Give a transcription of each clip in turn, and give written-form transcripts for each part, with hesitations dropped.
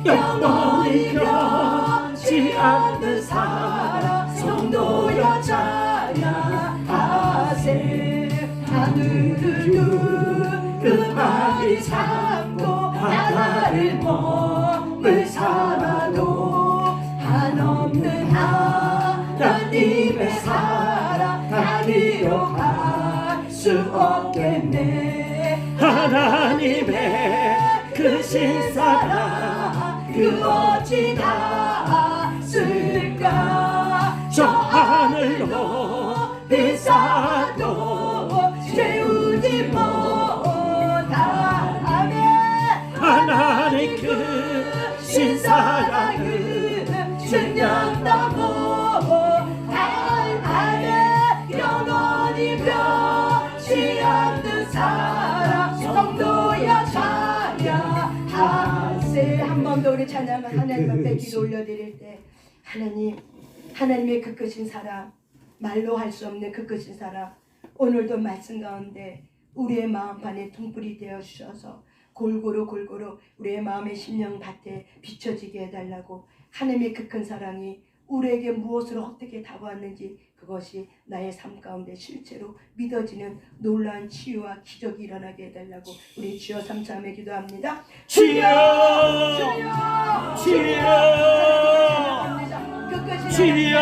영원히 변치 않는 사랑 성도여 찬양하세. 하늘을 그 말이 참고 바다를 몸을 삼아도 한없는 하나님의 사랑 다 기억할 수 없겠네. 하나님의 그 신사랑 그 어찌 닿았을까. 저 하늘로 비싸도 채우지 못하네. 하나님 그 신사랑을 증명하고 하네. 영원히 변치 않는 사랑 성도여 찬양하세. 한 번 더 우리 찬양을 하나님 앞에 기도 올려드릴 때 하나님의 그 크신 사랑, 말로 할 수 없는 그 크신 사랑, 오늘도 말씀 가운데 우리의 마음판에 등불이 되어 주셔서 골고루 우리의 마음의 심령 밭에 비춰지게 해달라고. 하나님의 그 큰 사랑이 우리에게 무엇으로 어떻게 다가왔는지 그것이 나의 삶 가운데 실제로 믿어지는 놀라운 치유와 기적이 일어나게 해달라고 우리 주여 삼참에 기도합니다. 주여 주여 주여 주여.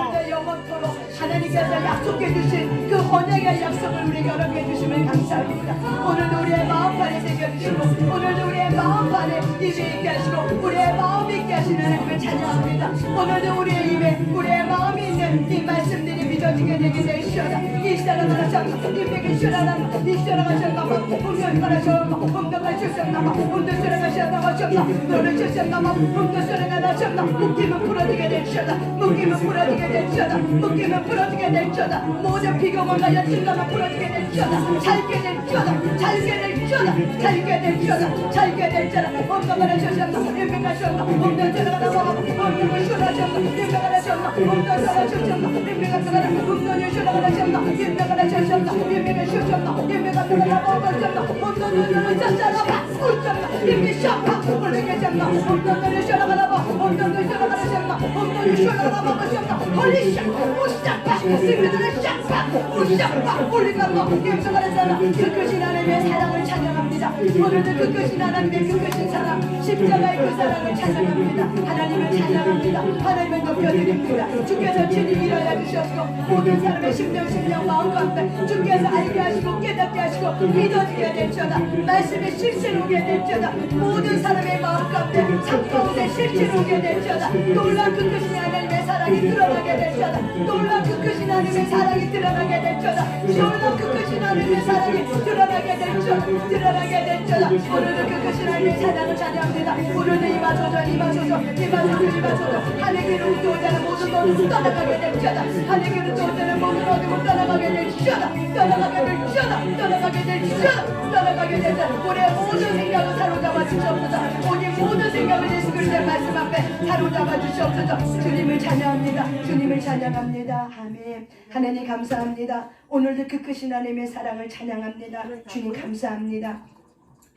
오늘도 영원토록 하나님께서 약속해 주신 그 언약의 약속을 우리에게 허락해 주시면 감사합니다. 오늘도 우리의 마음판에 새겨주시고 오늘도 우리의 마음판에 입에 있게 하시고 우리의 마음이 있게 하시는 하나님을 찬양합니다. 오늘도 우리의 입에 우리의 마음이 있는 이 말씀들이 믿어지게 되게 되시오다. 이 사랑을 하셨나 입에게 시원하나 이 사랑하셨나 운명하셨나 운명하셨나 운명하셨나 너를 주셨나 운명하셨나 묶임은 풀어지게 되시오다. 묶임은 풀어지게 되시오다. 묶임은 풀어지게 되시오다. 모든 비경을 가려 진가만 풀어지게 되시오다. 살게 되시오다. 살게 되시오다. 살게 되시오다. 살게 되시오다. 운명하셨나 운명하셨나 운명하셨나 운명하셨나 운명하셨나 운명하셨나 그 크신 하나님의 사랑을 찬양합니다. 오늘도 그 크신 하나님의 그 크신 사랑, 십자가의 그 사랑을 찬양합니다. 하나님을 찬양합니다. 하나님을 높여드립니다. 주께서 친히 일어나 주셨고 모든 사람의 심령 마음 가운데 주께서 알게 하시고 깨닫게 하시고 믿어지게 될지어다. 말씀에 실체로 오게 될지어다. 모든 사람의 마음 가운데 삶 가운데 실체로 오게 될지어다. 놀라운 그 크신 하나님의 사랑이 드러나게 될지어다. 놀라운 그 크신 하나님의 사랑이 드러나게 될지어다. 놀라운 그 크신 하나님의 사랑이 드러나게 될지어다. 드러나게 될지어다. 오늘도 그 크신 하나님의 사랑을 찬양합니다. 오늘도 이마소서 하늘길로 우도자는 모든 것을 떠나가게 될지어다. 하늘길로 우도자는 모든 어둠을 떠나가게 될지어다. 떠나가게 될지어다. 우리의 모든 생각을 사로잡아 주시옵소서. 우리 모든 생각을 예수 그리스도의 말씀 앞에 사로잡아 주시옵소서. 주님을 찬양합니다. 주님을 찬양합니다. 아멘. 하나님 감사합니다. 오늘도 그 크신 하나님의 사랑을 찬양합니다. 주님 감사합니다.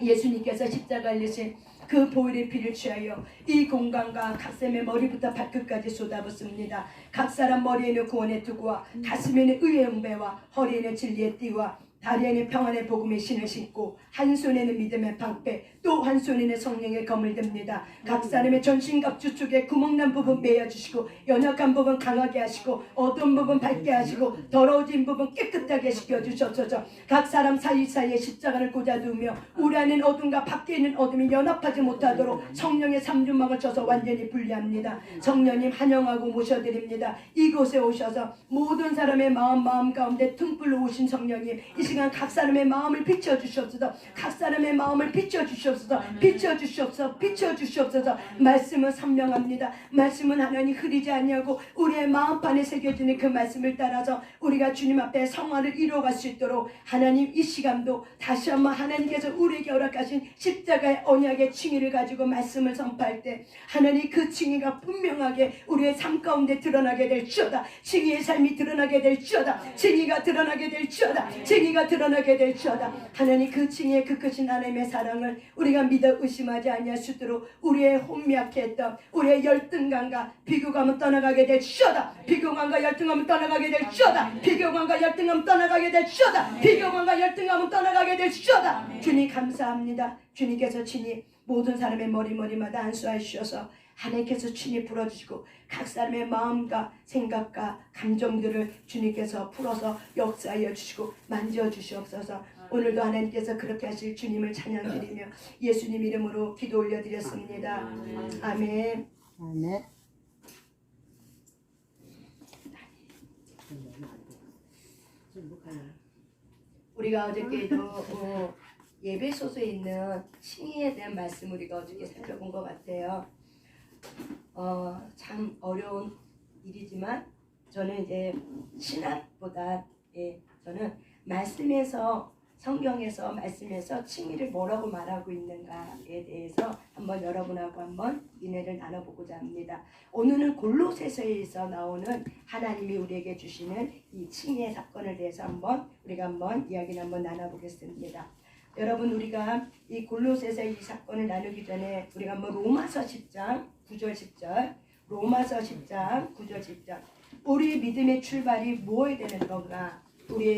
예수님께서 십자가를 내신 그 보혈의 피를 취하여 이 공간과 각 사람의 머리부터 발끝까지 쏟아붓습니다. 각 사람 머리에는 구원의 투구와 가슴에는 의의 응배와 허리에는 진리의 띠와 다리에는 평안의 복음의 신을 신고 한 손에는 믿음의 방패 또 한 손에는 성령의 검을 듭니다. 각 사람의 전신갑주 쪽에 구멍난 부분 메어주시고 연약한 부분 강하게 하시고 어두운 부분 밝게 하시고 더러워진 부분 깨끗하게 시켜주셔서 각 사람 사이사이에 십자가를 꽂아두며 우리 안에는 어둠과 밖에 있는 어둠이 연합하지 못하도록 성령의 삼주막을 쳐서 완전히 분리합니다. 성령님 환영하고 모셔드립니다. 이곳에 오셔서 모든 사람의 마음 가운데 등불로 오신 성령님 이 시간 각 사람의 마음을 비춰주시옵소서. 각 사람의 마음을 비춰주시옵소서. 비춰주시옵소서. 말씀은 선명합니다. 말씀은 하나님 흐리지 아니하고 우리의 마음판에 새겨지는 그 말씀을 따라서 우리가 주님 앞에 성화를 이루어갈 수 있도록 하나님 이 시간도 다시 한번 하나님께서 우리에게 허락하신 십자가의 언약의 칭의를 가지고 말씀을 선포할 때 하나님 그 칭의가 분명하게 우리의 삶 가운데 드러나게 될지어다. 칭의의 삶이 드러나게 될지어다. 칭의가 드러나게 될지어다. 칭의가 우리가 드러나게 될지어다. 하나님 그 칭의 그 크신 하나님의 사랑을 우리가 믿어 의심하지 아니할 수 있도록 우리의 혼미하게 했던 우리의 열등감과 비교감은 떠나가게 될지어다. 비교감과 열등감은 떠나가게 될지어다. 비교감과 열등감은 떠나가게 될지어다. 비교감과 열등감은 떠나가게 될지어다. 주님 감사합니다. 주님께서 친히 모든 사람의 머리마다 안수하시어서 하나님께서 친히 풀어주시고 각 사람의 마음과 생각과 감정들을 주님께서 풀어서 역사하여 주시고 만져주시옵소서. 오늘도 하나님께서 그렇게 하실 주님을 찬양드리며 예수님 이름으로 기도 올려드렸습니다. 아멘. 아멘. 우리가 어저께도 예배소서에 있는 칭의에 대한 말씀 우리가 어저께 살펴본 것 같아요. 참 어려운 일이지만 저는 이제 신학보다 저는 말씀에서 성경에서 말씀에서 칭의를 뭐라고 말하고 있는가에 대해서 한번 여러분하고 한번 인해를 나눠보고자 합니다. 오늘은 골로새서에서 나오는 하나님이 우리에게 주시는 이 칭의의 사건을 대해서 우리가 한번 이야기를 한번 나눠보겠습니다. 여러분 우리가 이 골로새서 이 사건을 나누기 전에 우리가 한번 로마서 10장 9절 10절 로마서 10장 9절 10절 우리의 믿음의 출발이 무엇이 되는 건가?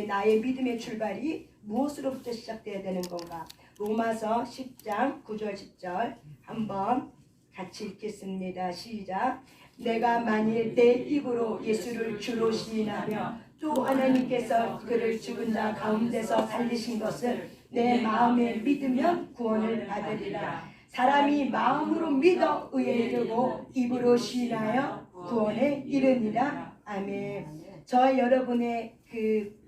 나의 믿음의 출발이 무엇으로부터 시작되어야 되는 건가? 로마서 10장 9절 10절 한번 같이 읽겠습니다. 시작. 내가 만일 내 입으로 예수를 주로 시인하며 또 하나님께서 그를 죽은 자 가운데서 살리신 것을 내 마음에 믿으면 구원을 받으리라. 사람이 마음으로 믿어 의에 이르고 입으로 시인하여 구원에 이르니라. 아멘. 저와 여러분의 그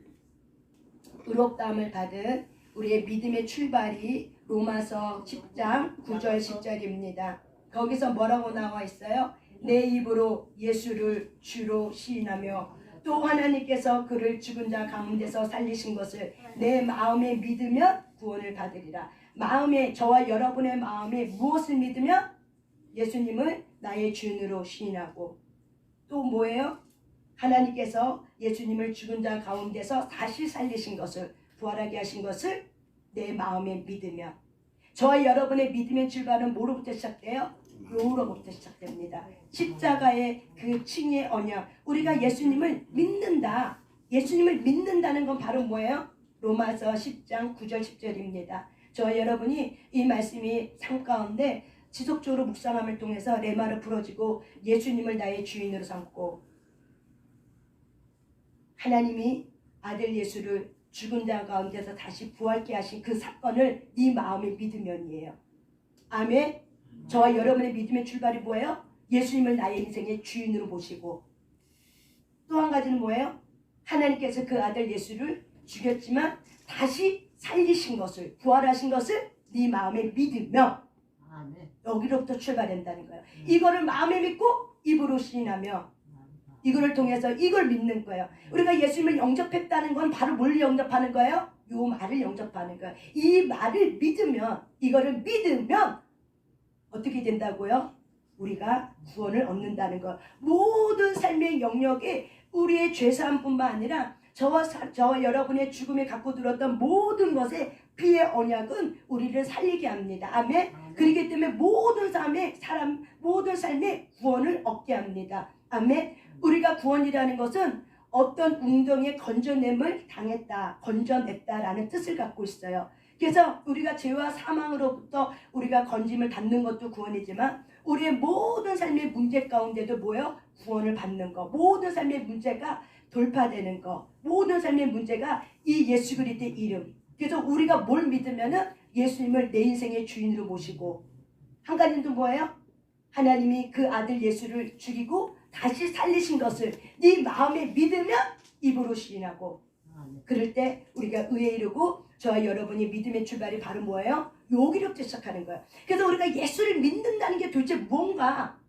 의롭다함을 받은 우리의 믿음의 출발이 로마서 10장 9절 10절입니다. 거기서 뭐라고 나와 있어요? 내 입으로 예수를 주로 시인하며 또 하나님께서 그를 죽은 자 가운데서 살리신 것을 내 마음에 믿으면 구원을 받으리라. 마음에 저와 여러분의 마음에 무엇을 믿으면 예수님을 나의 주인으로 시인하고 또 뭐예요? 하나님께서 예수님을 죽은 자 가운데서 다시 살리신 것을 부활하게 하신 것을 내 마음에 믿으면 저와 여러분의 믿음의 출발은 뭐로부터 시작돼요? 요로부터 시작됩니다. 십자가의 그 칭의 언약 우리가 예수님을 믿는다. 예수님을 믿는다는 건 바로 뭐예요? 로마서 10장 9절 10절입니다. 저와 여러분이 이 말씀이 삶 가운데 지속적으로 묵상함을 통해서 레마를 부러지고 예수님을 나의 주인으로 삼고 하나님이 아들 예수를 죽은 자 가운데서 다시 부활케 하신 그 사건을 네 마음에 믿으면이에요. 아멘. 저와 여러분의 믿음의 출발이 뭐예요? 예수님을 나의 인생의 주인으로 모시고 또 한 가지는 뭐예요? 하나님께서 그 아들 예수를 죽였지만 다시 살리신 것을 부활하신 것을 네 마음에 믿으며 여기로부터 출발된다는 거예요. 이거를 마음에 믿고 입으로 시인하며 이거를 통해서 이걸 믿는 거예요. 우리가 예수님을 영접했다는 건 바로 뭘 영접하는 거예요? 요 말을 영접하는 거예요. 이 말을 믿으면 이거를 믿으면 어떻게 된다고요? 우리가 구원을 얻는다는 거. 모든 삶의 영역에 우리의 죄사함뿐만 아니라 저와 여러분의 죽음에 갖고 들었던 모든 것에 피의 언약은 우리를 살리게 합니다. 아멘. 그렇기 때문에 모든 삶에 구원을 얻게 합니다. 아멘. 우리가 구원이라는 것은 어떤 운동에 건져냄을 당했다, 건져냈다라는 뜻을 갖고 있어요. 그래서 우리가 죄와 사망으로부터 우리가 건짐을 받는 것도 구원이지만 우리의 모든 삶의 문제 가운데도 뭐예요? 구원을 받는 거. 모든 삶의 문제가 돌파되는 거. 모든 삶의 문제가 이 예수 그리스도의 이름. 그래서 우리가 뭘 믿으면은 예수님을 내 인생의 주인으로 모시고 한 가지는 뭐예요? 하나님이 그 아들 예수를 죽이고 다시 살리신 것을 네 마음에 믿으면 입으로 시인하고 그럴 때 우리가 의에 이르고 저와 여러분이 믿음의 출발이 바로 뭐예요? 여기로부터 시작하는 거예요. 그래서 우리가 예수를 믿는다는 게 도대체 뭔가?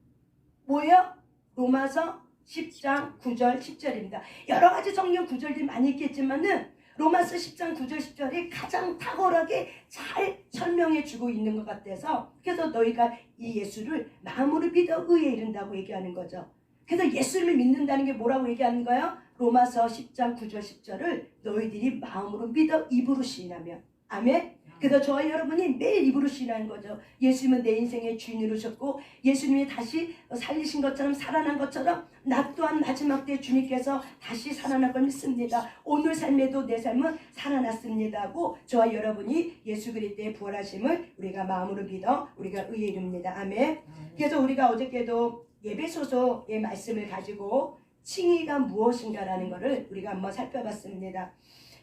뭐예요? 로마서 10장 9절 10절입니다. 여러 가지 성경 구절들이 많이 있겠지만은 로마서 10장 9절 10절이 가장 탁월하게 잘 설명해 주고 있는 것 같아서 그래서 너희가 이 예수를 마음으로 믿어 의에 이른다고 얘기하는 거죠. 그래서 예수를 믿는다는 게 뭐라고 얘기하는 거예요? 로마서 10장 9절 10절을 너희들이 마음으로 믿어 입으로 시인하며. 아멘. 그래서 저와 여러분이 매일 입으로 시인하는 거죠. 예수님은 내 인생의 주인이셨고 예수님이 다시 살리신 것처럼 살아난 것처럼 나 또한 마지막 때 주님께서 다시 살아날 걸 믿습니다. 오늘 삶에도 내 삶은 살아났습니다 하고 저와 여러분이 예수 그리스도의 부활하심을 우리가 마음으로 믿어 우리가 의에 이릅니다. 아멘. 그래서 우리가 어저께도 예배소서의 말씀을 가지고 칭의가 무엇인가라는 것을 우리가 한번 살펴봤습니다.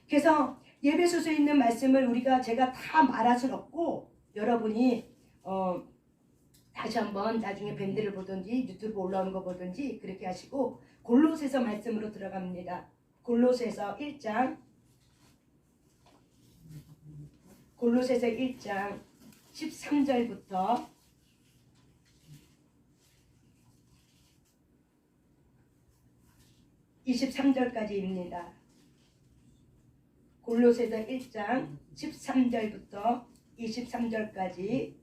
그래서 예배소서에 있는 말씀을 제가 다 말할 수는 없고 여러분이 다시 한번 나중에 밴드를 보든지 유튜브 올라오는 거 보든지 그렇게 하시고 골로새서 말씀으로 들어갑니다. 골로새서 1장 13절부터 23절까지입니다. 골로새서 1장 13절부터 23절까지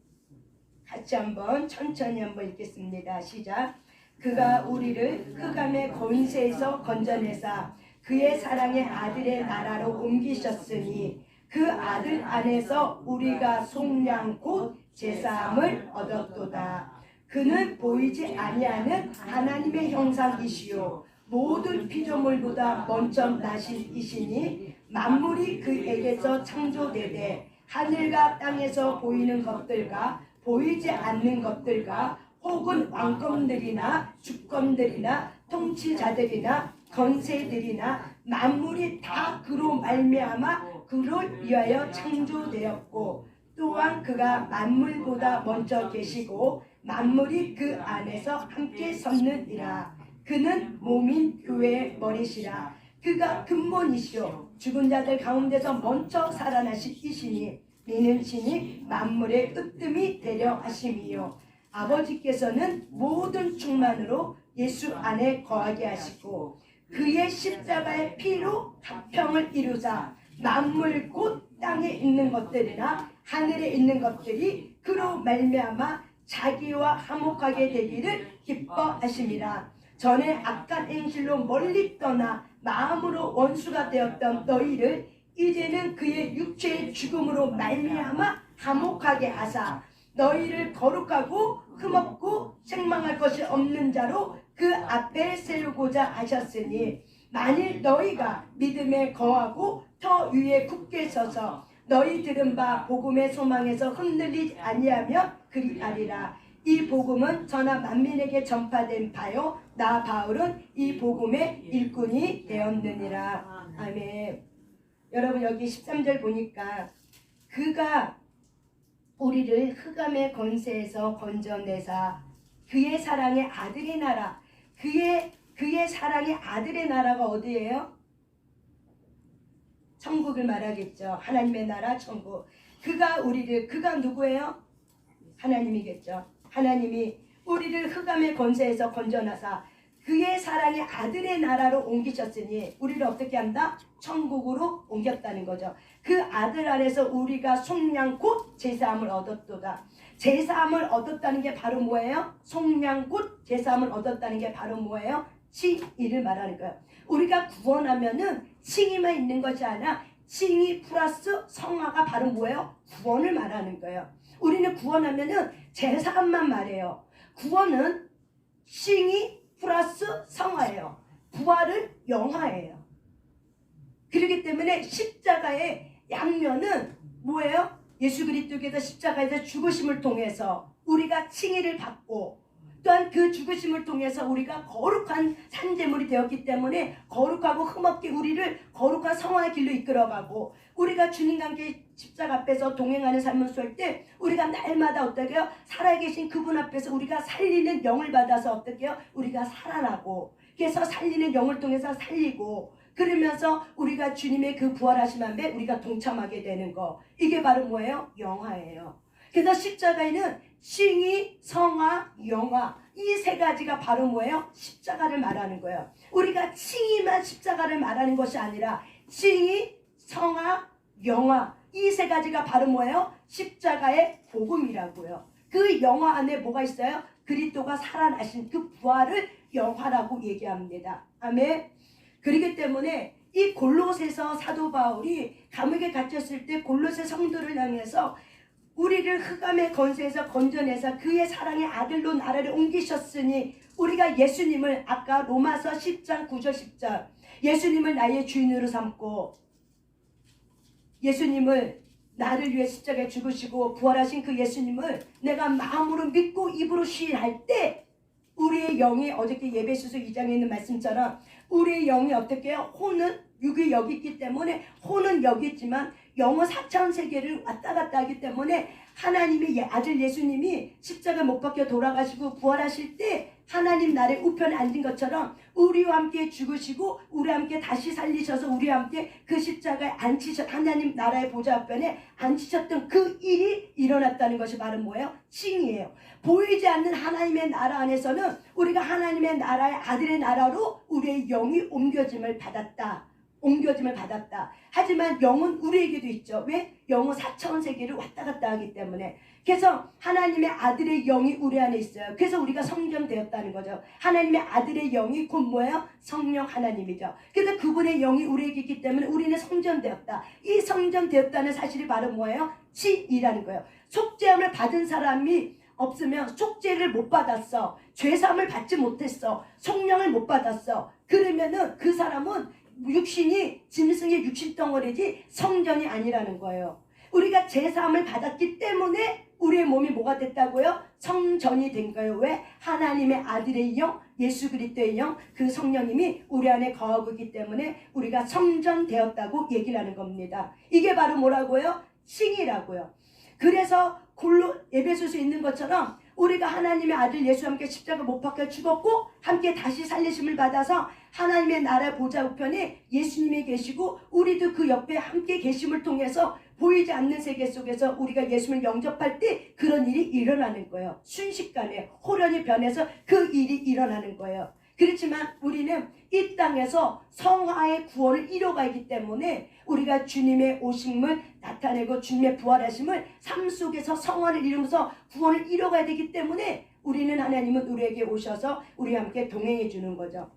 같이 한번 천천히 한번 읽겠습니다. 시작. 그가 우리를 흑암의 권세에서 건져내사 그의 사랑의 아들의 나라로 옮기셨으니 그 아들 안에서 우리가 속량 곧 제사함을 얻었도다. 그는 보이지 아니하는 하나님의 형상이시요 모든 피조물보다 먼저 나신 이시니 만물이 그에게서 창조되되 하늘과 땅에서 보이는 것들과 보이지 않는 것들과 혹은 왕권들이나 주권들이나 통치자들이나 권세들이나 만물이 다 그로 말미암아 그를 위하여 창조되었고 또한 그가 만물보다 먼저 계시고 만물이 그 안에서 함께 섰느니라. 그는 몸인 교회의 머리시라. 그가 근본이시오 죽은 자들 가운데서 먼저 살아나신 이시니 이는 신이 만물의 으뜸이 되려 하심이요 아버지께서는 모든 충만으로 예수 안에 거하게 하시고 그의 십자가의 피로 화평을 이루사 만물 곧 땅에 있는 것들이나 하늘에 있는 것들이 그로 말미암아 자기와 화목하게 되기를 기뻐하심이라. 전에 악한 행실로 멀리 떠나 마음으로 원수가 되었던 너희를 이제는 그의 육체의 죽음으로 말미암아 화목하게 하사 너희를 거룩하고 흠없고 책망할 것이 없는 자로 그 앞에 세우고자 하셨으니 만일 너희가 믿음에 거하고 터 위에 굳게 서서 너희 들은 바 복음의 소망에서 흔들리지 아니하며 그리하리라. 이 복음은 전하 만민에게 전파된 바요 나 바울은 이 복음의 일꾼이 되었느니라. 아멘. 여러분 여기 13절 보니까 그가 우리를 흑암의 권세에서 건져내사 그의 사랑의 아들의 나라 그의 사랑의 아들의 나라가 어디예요? 천국을 말하겠죠. 하나님의 나라 천국. 그가 누구예요? 하나님이겠죠. 하나님이 우리를 흑암의 권세에서 건져내사 그의 사랑의 아들의 나라로 옮기셨으니 우리를 어떻게 한다? 천국으로 옮겼다는 거죠. 그 아들 안에서 우리가 속량 곧 제사함을 얻었도다. 제사함을 얻었다는 게 바로 뭐예요? 속량 곧 제사함을 얻었다는 게 바로 뭐예요? 칭의를 말하는 거예요. 우리가 구원하면은 칭의만 있는 것이 아니라 칭의 플러스 성화가 바로 뭐예요? 구원을 말하는 거예요. 우리는 구원하면은 제사함만 말해요. 구원은 칭의 플러스 성화예요. 부활은 영화예요. 그렇기 때문에 십자가의 양면은 뭐예요? 예수 그리스도께서 십자가에서 죽으심을 통해서 우리가 칭의를 받고 또한 그 죽으심을 통해서 우리가 거룩한 산제물이 되었기 때문에 거룩하고 흠없게 우리를 거룩한 성화의 길로 이끌어가고 우리가 주님과 함께 십자가 앞에서 동행하는 삶을 살 때 우리가 날마다 어떻게 해요? 살아계신 그분 앞에서 우리가 살리는 영을 받아서 어떻게 해요? 우리가 살아나고 그래서 살리는 영을 통해서 살리고 그러면서 우리가 주님의 그 부활하심 앞에 우리가 동참하게 되는 거 이게 바로 뭐예요? 영화예요. 그래서 십자가에는 칭의, 성화, 영화 이 세 가지가 바로 뭐예요? 십자가를 말하는 거예요. 우리가 칭의만 십자가를 말하는 것이 아니라 칭의, 성화, 영화 이 세 가지가 바로 뭐예요? 십자가의 복음이라고요. 그 영화 안에 뭐가 있어요? 그리스도가 살아나신 그 부활을 영화라고 얘기합니다. 아멘. 그렇기 때문에 이 골로새서 사도 바울이 감옥에 갇혔을 때 골로새 성도를 향해서 우리를 흑암의 권세에서 건져내서 그의 사랑의 아들로 나라를 옮기셨으니 우리가 예수님을 아까 로마서 10장 9절 10절 예수님을 나의 주인으로 삼고 예수님을 나를 위해 십자가에 죽으시고 부활하신 그 예수님을 내가 마음으로 믿고 입으로 시인할 때 우리의 영이 어저께 예배소서 2장에 있는 말씀처럼 우리의 영이 어떻게 해요? 혼은 육이 여기 있기 때문에 혼은 여기 있지만 영은 4차원 세계를 왔다 갔다 하기 때문에 하나님의 아들 예수님이 십자가 못 박혀 돌아가시고 부활하실 때 하나님 나라의 우편에 앉은 것처럼 우리와 함께 죽으시고 우리와 함께 다시 살리셔서 우리와 함께 그 십자가에 앉히셨 하나님 나라의 보좌 앞편에 앉히셨던 그 일이 일어났다는 것이 말은 뭐예요? 칭이에요. 보이지 않는 하나님의 나라 안에서는 우리가 하나님의 나라의 아들의 나라로 우리의 영이 옮겨짐을 받았다. 하지만 영은 우리에게도 있죠. 왜? 영은 4차원 세계를 왔다 갔다 하기 때문에. 그래서 하나님의 아들의 영이 우리 안에 있어요. 그래서 우리가 성전되었다는 거죠. 하나님의 아들의 영이 곧 뭐예요? 성령 하나님이죠. 그래서 그분의 영이 우리에게 있기 때문에 우리는 성전되었다. 이 성전되었다는 사실이 바로 뭐예요? 지이라는 거예요. 속죄함을 받은 사람이 없으면 속죄를 못 받았어. 죄사함을 받지 못했어. 성령을 못 받았어. 그러면은 그 사람은 육신이 짐승의 육신 덩어리지 성전이 아니라는 거예요. 우리가 제사함을 받았기 때문에 우리의 몸이 뭐가 됐다고요? 성전이 된 거예요. 왜? 하나님의 아들의 영, 예수 그리스도의 영, 그 성령님이 우리 안에 거하고 있기 때문에 우리가 성전 되었다고 얘기를 하는 겁니다. 이게 바로 뭐라고요? 칭이라고요. 그래서 에베소서에 있는 것처럼 우리가 하나님의 아들 예수와 함께 십자가 못 박혀 죽었고 함께 다시 살리심을 받아서 하나님의 나라 보좌 우편에 예수님이 계시고 우리도 그 옆에 함께 계심을 통해서 보이지 않는 세계 속에서 우리가 예수님을 영접할 때 그런 일이 일어나는 거예요. 순식간에 호련히 변해서 그 일이 일어나는 거예요. 그렇지만 우리는 이 땅에서 성화의 구원을 이뤄가기 때문에 우리가 주님의 오심을 나타내고 주님의 부활하심을 삶 속에서 성화를 이루면서 구원을 이뤄가야 되기 때문에 우리는 하나님은 우리에게 오셔서 우리와 함께 동행해 주는 거죠.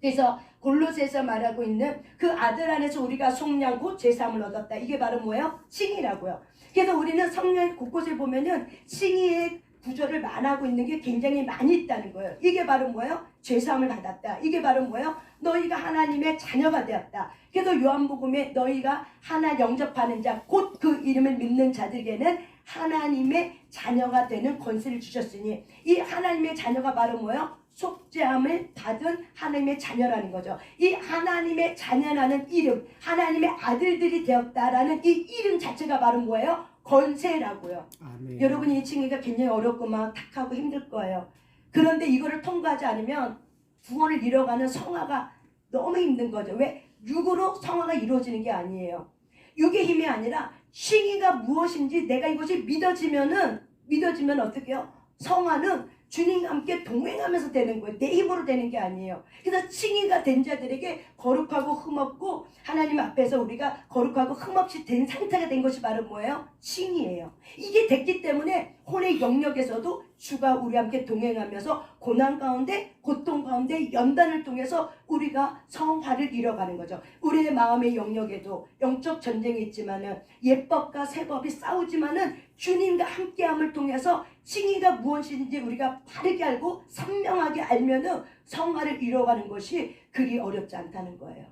그래서 골로새에서 말하고 있는 그 아들 안에서 우리가 속량 곧 제사함을 얻었다. 이게 바로 뭐예요? 칭의라고요. 그래서 우리는 성령 곳곳을 보면은 칭의의 구조를 말하고 있는 게 굉장히 많이 있다는 거예요. 이게 바로 뭐예요? 죄사함을 받았다. 이게 바로 뭐예요? 너희가 하나님의 자녀가 되었다. 그래서 요한복음에 너희가 하나 영접하는 자, 곧 그 이름을 믿는 자들에게는 하나님의 자녀가 되는 권세를 주셨으니 이 하나님의 자녀가 바로 뭐예요? 속죄함을 받은 하나님의 자녀라는 거죠. 이 하나님의 자녀라는 이름, 하나님의 아들들이 되었다라는 이 이름 자체가 바로 뭐예요? 권세라고요. 아멘. 여러분 이 칭의가 굉장히 어렵고 막 탁하고 힘들 거예요. 그런데 이거를 통과하지 않으면 구원을 이뤄가는 성화가 너무 힘든 거죠. 왜? 육으로 성화가 이루어지는 게 아니에요. 육의 힘이 아니라 칭의가 무엇인지 내가 이것이 믿어지면 어떻게 해요? 성화는 주님과 함께 동행하면서 되는 거예요. 내 힘으로 되는 게 아니에요. 그래서 칭의가 된 자들에게 거룩하고 흠없고 하나님 앞에서 우리가 거룩하고 흠없이 된 상태가 된 것이 바로 뭐예요? 칭의예요. 이게 됐기 때문에 혼의 영역에서도 주가 우리와 함께 동행하면서 고난 가운데 고통 가운데 연단을 통해서 우리가 성화를 이뤄가는 거죠. 우리의 마음의 영역에도 영적 전쟁이 있지만은 옛법과 새법이 싸우지만은 주님과 함께함을 통해서 칭의가 무엇인지 우리가 바르게 알고 선명하게 알면은 성화를 이뤄가는 것이 그리 어렵지 않다는 거예요.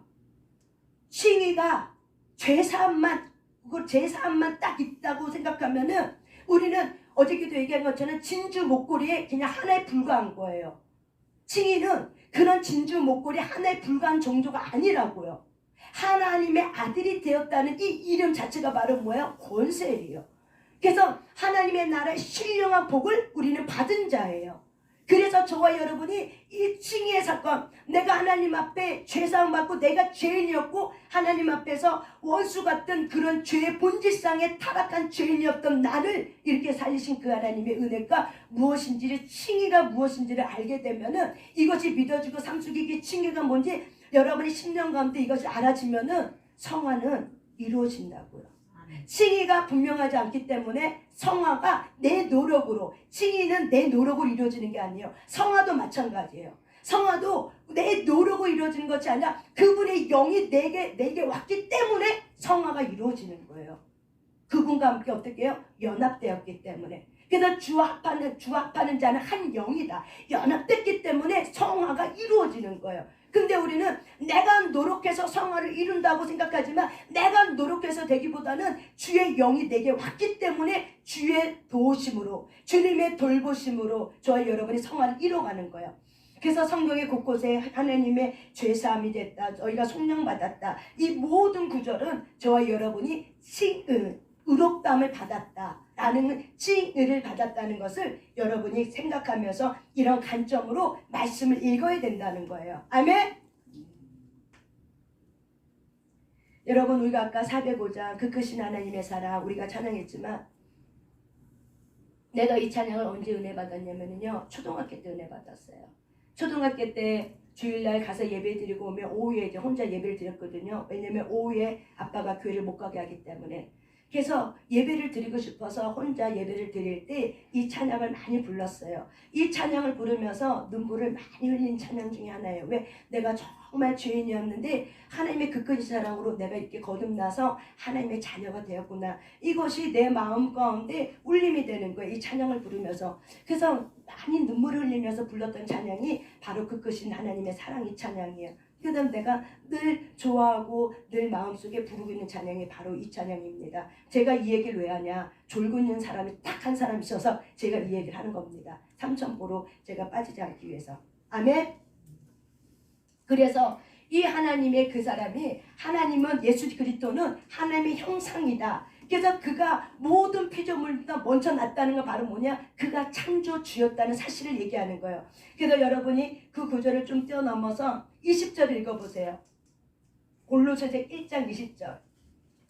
칭의가 제사함만 딱 있다고 생각하면은 우리는 어저께도 얘기한 것처럼 진주 목걸이에 그냥 하나에 불과한 거예요. 칭의는 그런 진주 목걸이 하나에 불과한 정도가 아니라고요. 하나님의 아들이 되었다는 이 이름 자체가 바로 뭐예요? 권세예요. 그래서 하나님의 나라의 신령한 복을 우리는 받은 자예요. 그래서 저와 여러분이 이 칭의의 사건, 내가 하나님 앞에 죄사함 받고 내가 죄인이었고 하나님 앞에서 원수 같은 그런 죄의 본질상의 타락한 죄인이었던 나를 이렇게 살리신 그 하나님의 은혜가 무엇인지를, 칭의가 무엇인지를 알게 되면은 이것이 믿어지고 삶 속에 이게 칭의가 뭔지 여러분이 10년 가운데 이것이 알아지면은 성화는 이루어진다고요. 칭의가 분명하지 않기 때문에 성화가 내 노력으로, 칭의는 내 노력으로 이루어지는 게 아니에요. 성화도 마찬가지예요. 성화도 내 노력으로 이루어지는 것이 아니라 그분의 영이 내게 왔기 때문에 성화가 이루어지는 거예요. 그분과 함께 어떻게 해요? 연합되었기 때문에. 그래서 주합하는 자는 한 영이다. 연합됐기 때문에 성화가 이루어지는 거예요. 근데 우리는 내가 노력해서 성화를 이룬다고 생각하지만 내가 노력해서 되기보다는 주의 영이 내게 왔기 때문에 주의 도우심으로 주님의 돌보심으로 저와 여러분이 성화를 이뤄가는 거예요. 그래서 성경의 곳곳에 하나님의 죄사함이 됐다, 저희가 속량받았다, 이 모든 구절은 저와 여러분이 의롭다함을 받았다 라는 칭의를 받았다는 것을 여러분이 생각하면서 이런 관점으로 말씀을 읽어야 된다는 거예요. 아멘. 여러분, 우리가 아까 405장 그 크신 하나님의 사랑 우리가 찬양했지만, 내가 이 찬양을 언제 은혜 받았냐면요, 초등학교 때 은혜 받았어요. 초등학교 때 주일날 가서 예배 드리고 오면 오후에 이제 혼자 예배를 드렸거든요. 왜냐면 오후에 아빠가 교회를 못 가게 하기 때문에. 그래서 예배를 드리고 싶어서 혼자 예배를 드릴 때 이 찬양을 많이 불렀어요. 이 찬양을 부르면서 눈물을 많이 흘린 찬양 중에 하나예요. 왜? 내가 정말 죄인이었는데 하나님의 그 큰 사랑으로 내가 이렇게 거듭나서 하나님의 자녀가 되었구나. 이것이 내 마음 가운데 울림이 되는 거예요. 이 찬양을 부르면서. 그래서 많이 눈물을 흘리면서 불렀던 찬양이 바로 그 크신 하나님의 사랑 이 찬양이에요. 그다음 내가 늘 좋아하고 늘 마음속에 부르고 있는 찬양이 바로 이 찬양입니다. 제가 이 얘기를 왜 하냐, 졸고 있는 사람이 딱 한 사람 있어서 제가 이 얘기를 하는 겁니다. 삼천포로 제가 빠지지 않기 위해서. 아멘. 그래서 이 하나님의 그 사람이, 하나님은 예수 그리스도는 하나님의 형상이다. 그래서 그가 모든 피조물보다 먼저 났다는 건 바로 뭐냐? 그가 창조주였다는 사실을 얘기하는 거예요. 그래서 여러분이 그 구절을 좀 뛰어넘어서 20절 읽어보세요. 골로새서 1장 20절.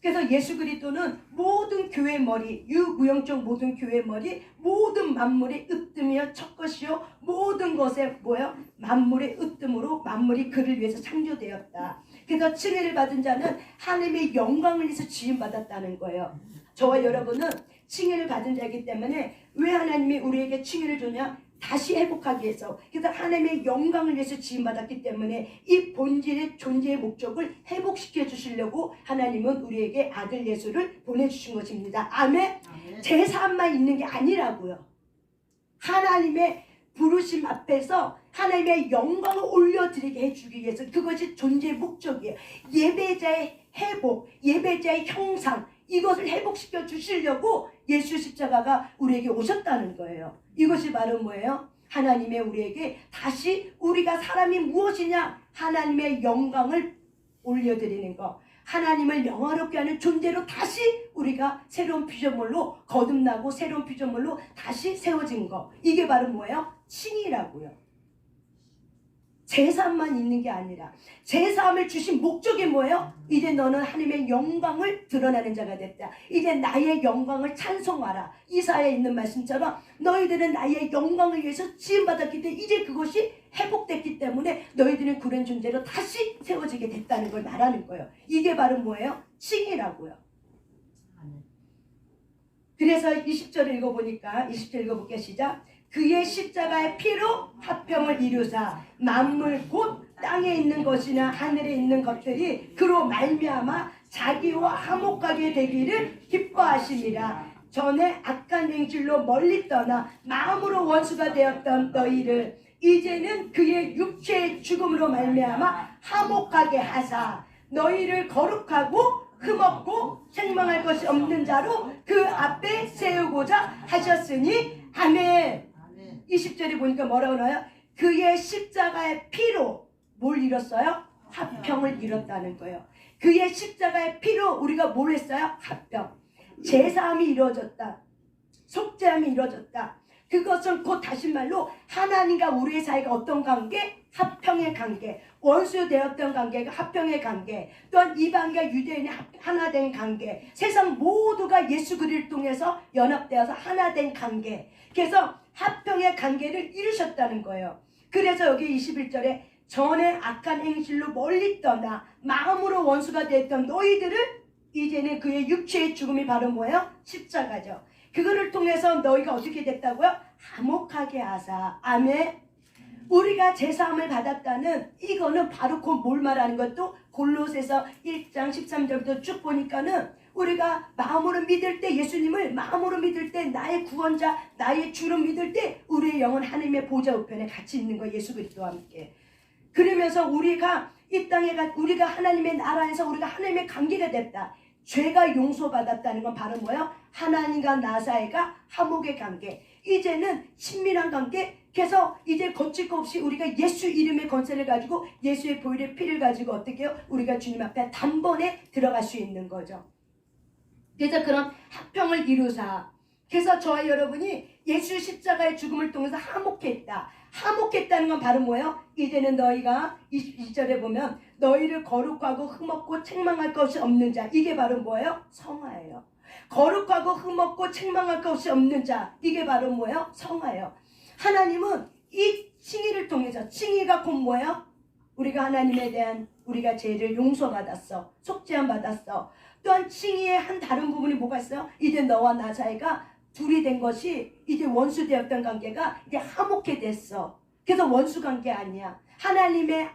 그래서 예수 그리스도는 모든 교회의 머리, 유무영적 모든 교회의 머리, 모든 만물의 으뜸이여 첫것이요 모든 것에 뭐예요? 만물의 으뜸으로 만물이 그를 위해서 창조되었다. 그래서 칭의를 받은 자는 하나님의 영광을 위해서 지음받았다는 거예요. 저와 여러분은 칭의를 받은 자이기 때문에 왜 하나님이 우리에게 칭의를 주냐? 다시 회복하기 위해서. 그래서 하나님의 영광을 위해서 지음받았기 때문에 이 본질의 존재의 목적을 회복시켜 주시려고 하나님은 우리에게 아들 예수를 보내주신 것입니다. 아멘. 제사함만 있는 게 아니라고요. 하나님의 부르심 앞에서 하나님의 영광을 올려드리게 해주기 위해서, 그것이 존재의 목적이에요. 예배자의 회복, 예배자의 형상, 이것을 회복시켜 주시려고 예수 십자가가 우리에게 오셨다는 거예요. 이것이 바로 뭐예요? 하나님의 우리에게 다시 우리가 사람이 무엇이냐? 하나님의 영광을 올려드리는 것. 하나님을 영화롭게 하는 존재로 다시 우리가 새로운 피조물로 거듭나고 새로운 피조물로 다시 세워진 것. 이게 바로 뭐예요? 칭의라고요. 제사함만 있는 게 아니라 제사함을 주신 목적이 뭐예요? 이제 너는 하나님의 영광을 드러나는 자가 됐다. 이제 나의 영광을 찬송하라. 이사야에 있는 말씀처럼 너희들은 나의 영광을 위해서 지음받았기 때문에 이제 그것이 회복됐기 때문에 너희들은 그런 존재로 다시 세워지게 됐다는 걸 말하는 거예요. 이게 바로 뭐예요? 칭의라고요. 그래서 20절을 읽어보니까 20절 읽어볼게요. 시작. 그의 십자가의 피로 화평을 이루사 만물 곧 땅에 있는 것이나 하늘에 있는 것들이 그로 말미암아 자기와 화목하게 되기를 기뻐하시니라. 전에 악한 행실로 멀리 떠나 마음으로 원수가 되었던 너희를 이제는 그의 육체의 죽음으로 말미암아 화목하게 하사 너희를 거룩하고 흠없고 책망할 것이 없는 자로 그 앞에 세우고자 하셨으니 아멘. 20절에 보니까 뭐라고 나와요? 그의 십자가의 피로 뭘 이뤘어요? 화평을 이뤘다는 거예요. 그의 십자가의 피로 우리가 뭘 했어요? 화평. 제사함이 이루어졌다. 속죄함이 이루어졌다. 그것은 곧 다시 말로 하나님과 우리의 사이가 어떤 관계? 화평의 관계. 원수 되었던 관계가 화평의 관계. 또한 이방인과 유대인이 하나 된 관계. 세상 모두가 예수 그리스도를 통해서 연합되어서 하나 된 관계. 그래서 화평의 관계를 이루셨다는 거예요. 그래서 여기 21절에 전에 악한 행실로 멀리 떠나 마음으로 원수가 되었던 너희들을 이제는 그의 육체의 죽음이 바로 뭐예요? 십자가죠. 그거를 통해서 너희가 어떻게 됐다고요? 화목하게 하사. 아멘. 우리가 제사함을 받았다는 이거는 바로 그 뭘 말하는 것도 골로새서 1장 13절부터 쭉 보니까는 우리가 마음으로 믿을 때, 예수님을 마음으로 믿을 때, 나의 구원자, 나의 주로 믿을 때 우리의 영은 하나님의 보좌 우편에 같이 있는 거예요. 예수 그리스도와 함께. 그러면서 우리가 이 땅에 우리가 하나님의 나라에서 우리가 하나님의 관계가 됐다. 죄가 용서받았다는 건 바로 뭐예요? 하나님과 나 사이가 화목의 관계. 이제는 친밀한 관계. 그래서 이제 거칠 거 없이 우리가 예수 이름의 권세를 가지고 예수의 보혈의 피를 가지고 어떻게 해요? 우리가 주님 앞에 단번에 들어갈 수 있는 거죠. 그래서 그런 합평을 이루사. 그래서 저와 여러분이 예수 십자가의 죽음을 통해서 화목했다. 화목했다는 건 바로 뭐예요? 이제는 너희가 22절에 보면 너희를 거룩하고 흠없고 책망할 것이 없는 자. 이게 바로 뭐예요? 성화예요. 거룩하고 흠없고 책망할 것이 없는 자. 이게 바로 뭐예요? 성화예요. 하나님은 이 칭의를 통해서, 칭의가 곧 뭐예요? 우리가 하나님에 대한 우리가 죄를 용서받았어. 속죄함 받았어. 또한 칭의의 한 다른 부분이 뭐가 있어요? 이제 너와 나 사이가 둘이 된 것이 이제 원수 되었던 관계가 이제 화목해 됐어. 그래서 원수 관계 아니야. 하나님의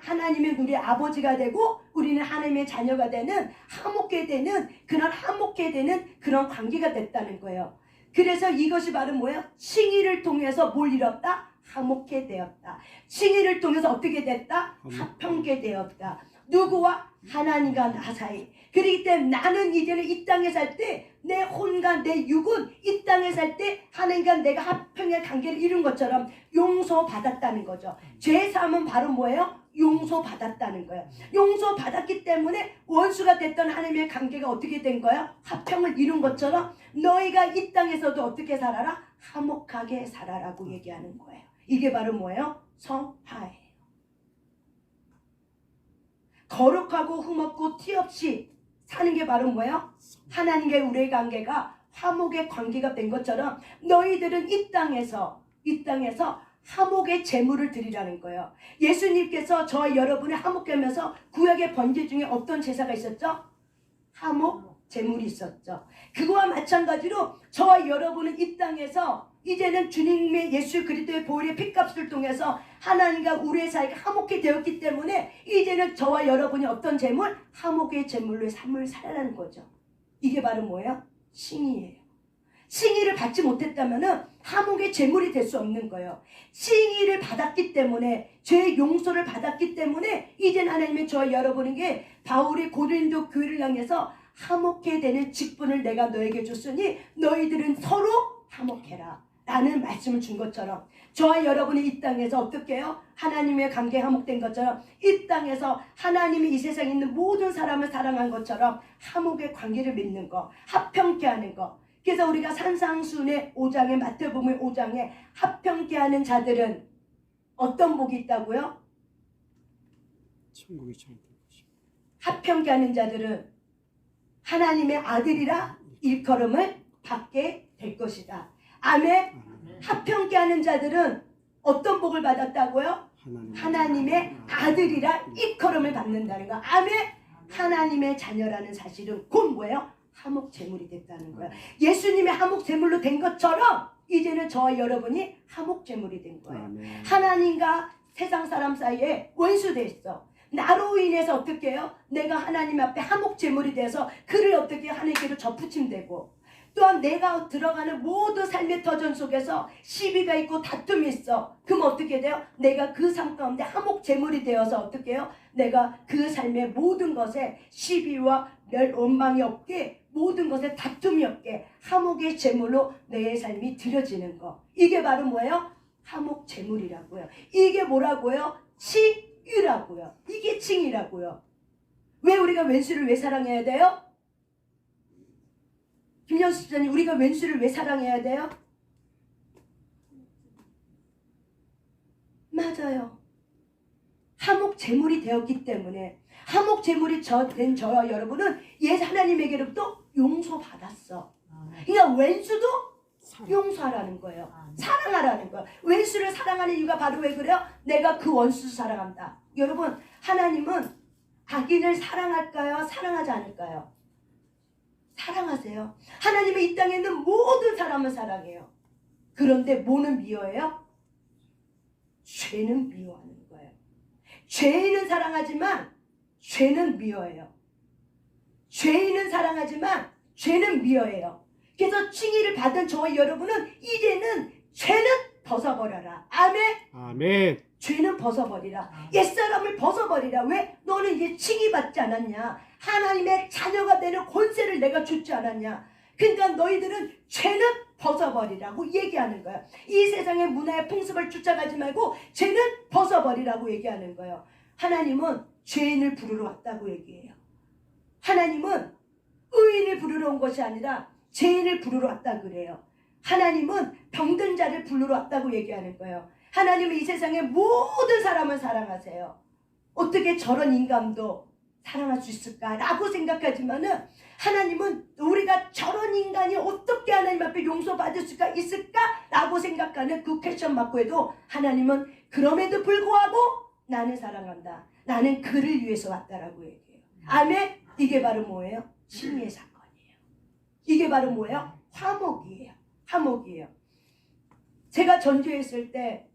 우리 아버지가 되고 우리는 하나님의 자녀가 되는 화목해 되는 그런 관계가 됐다는 거예요. 그래서 이것이 바로 뭐예요? 칭의를 통해서 뭘 이뤘다? 화목해 되었다. 칭의를 통해서 어떻게 됐다? 화평케 되었다. 누구와? 하나님과 나 사이. 그렇기 때문에 나는 이제는 이 땅에 살 때 내 혼과 내 육은 이 땅에 살 때 하나님과 내가 화평의 관계를 이룬 것처럼 용서받았다는 거죠. 죄사함은 바로 뭐예요? 용서받았다는 거예요. 용서받았기 때문에 원수가 됐던 하나님의 관계가 어떻게 된 거예요? 화평을 이룬 것처럼 너희가 이 땅에서도 어떻게 살아라? 화목하게 살아라고 얘기하는 거예요. 이게 바로 뭐예요? 성화예요. 거룩하고 흠없고 티 없이 사는 게 바로 뭐예요? 하나님과 우리의 관계가 화목의 관계가 된 것처럼 너희들은 이 땅에서 화목의 제물을 드리라는 거예요. 예수님께서 저와 여러분을 화목케 하면서 구약의 번제 중에 어떤 제사가 있었죠? 화목 제물이 있었죠. 그거와 마찬가지로 저와 여러분은 이 땅에서 이제는 주님의 예수 그리스도의 보혈의 피값을 통해서 하나님과 우리의 사이가 화목이 되었기 때문에 이제는 저와 여러분이 어떤 제물? 화목의 제물로 삶을 살아라는 거죠. 이게 바로 뭐예요? 칭의예요. 칭의를 받지 못했다면 화목의 제물이 될 수 없는 거예요. 칭의를 받았기 때문에, 죄의 용서를 받았기 때문에 이제는 하나님의 저와 여러분에게 바울이 고린도 교회를 향해서 화목해 되는 직분을 내가 너에게 줬으니 너희들은 서로 화목해라 라는 말씀을 준 것처럼 저와 여러분이 이 땅에서 어떻게 해요? 하나님의 관계 화목된 것처럼 이 땅에서 하나님이 이 세상에 있는 모든 사람을 사랑한 것처럼 화목의 관계를 맺는 거, 화평케 하는 거. 그래서 우리가 산상순의 5장에 마태복음 5장에 화평케 하는 자들은 어떤 복이 있다고요? 천국이 천국. 화평케 하는 자들은 하나님의 아들이라 일컬음을 받게 될 것이다. 아멘. 화평케 하는 자들은 어떤 복을 받았다고요? 하나님의 아들이라 일컬음을 받는다는 거. 아멘. 하나님의 자녀라는 사실은 곧 뭐예요? 화목 제물이 됐다는 거예요. 예수님의 화목 제물로 된 것처럼 이제는 저와 여러분이 화목 제물이 된 거예요. 하나님과 세상 사람 사이에 원수 됐어. 나로 인해서 어떻게 해요? 내가 하나님 앞에 화목 제물이 돼서 그를 어떻게 하나님께로 접붙임되고, 또한 내가 들어가는 모든 삶의 터전 속에서 시비가 있고 다툼이 있어. 그럼 어떻게 돼요? 내가 그 삶 가운데 화목 제물이 되어서 어떻게 해요? 내가 그 삶의 모든 것에 시비와 원망이 없게, 모든 것에 다툼이 없게 화목의 제물로 내 삶이 드려지는 거. 이게 바로 뭐예요? 화목 제물이라고요. 이게 뭐라고요? 칭의라고요. 이게 칭의라고요. 왜 우리가 왼수를 왜 사랑해야 돼요? 김현수 집사님, 우리가 왼수를 왜 사랑해야 돼요? 맞아요. 화목 제물이 되었기 때문에, 화목 제물이 된 저와 여러분은 하나님에게로부터 용서받았어. 그러니까 왼수도 용서하라는 거예요. 사랑하라는 거예요. 왼수를 사랑하는 이유가 바로 왜 그래요? 내가 그 원수 사랑한다. 여러분, 하나님은 악인을 사랑할까요? 사랑하지 않을까요? 사랑하세요. 하나님은 이 땅에 있는 모든 사람을 사랑해요. 그런데 뭐는 미워해요? 죄는 미워하는 거예요. 죄인은 사랑하지만 죄는 미워해요. 죄인은 사랑하지만 죄는 미워해요. 그래서 칭의를 받은 저와 여러분은 이제는 죄는 벗어버려라. 아멘. 아멘. 죄는 벗어버리라. 옛사람을 벗어버리라. 왜? 너는 이제 칭의받지 않았냐. 하나님의 자녀가 되는 권세를 내가 주지 않았냐. 그러니까 너희들은 죄는 벗어버리라고 얘기하는 거야. 이 세상의 문화의 풍습을 쫓아가지 말고 죄는 벗어버리라고 얘기하는 거예요. 하나님은 죄인을 부르러 왔다고 얘기해요. 하나님은 의인을 부르러 온 것이 아니라 죄인을 부르러 왔다고 그래요. 하나님은 병든 자를 부르러 왔다고 얘기하는 거예요. 하나님은 이 세상의 모든 사람을 사랑하세요. 어떻게 저런 인간도 사랑할 수 있을까라고 생각하지만은 하나님은 우리가 저런 인간이 어떻게 하나님 앞에 용서받을 수가 있을까라고 생각하는 그 퀘스천 마크에도 하나님은 그럼에도 불구하고 나는 사랑한다. 나는 그를 위해서 왔다라고 얘기해요. 아멘. 이게 바로 뭐예요? 칭의의 사건이에요. 이게 바로 뭐예요? 화목이에요. 화목이에요. 제가 전주에 있을 때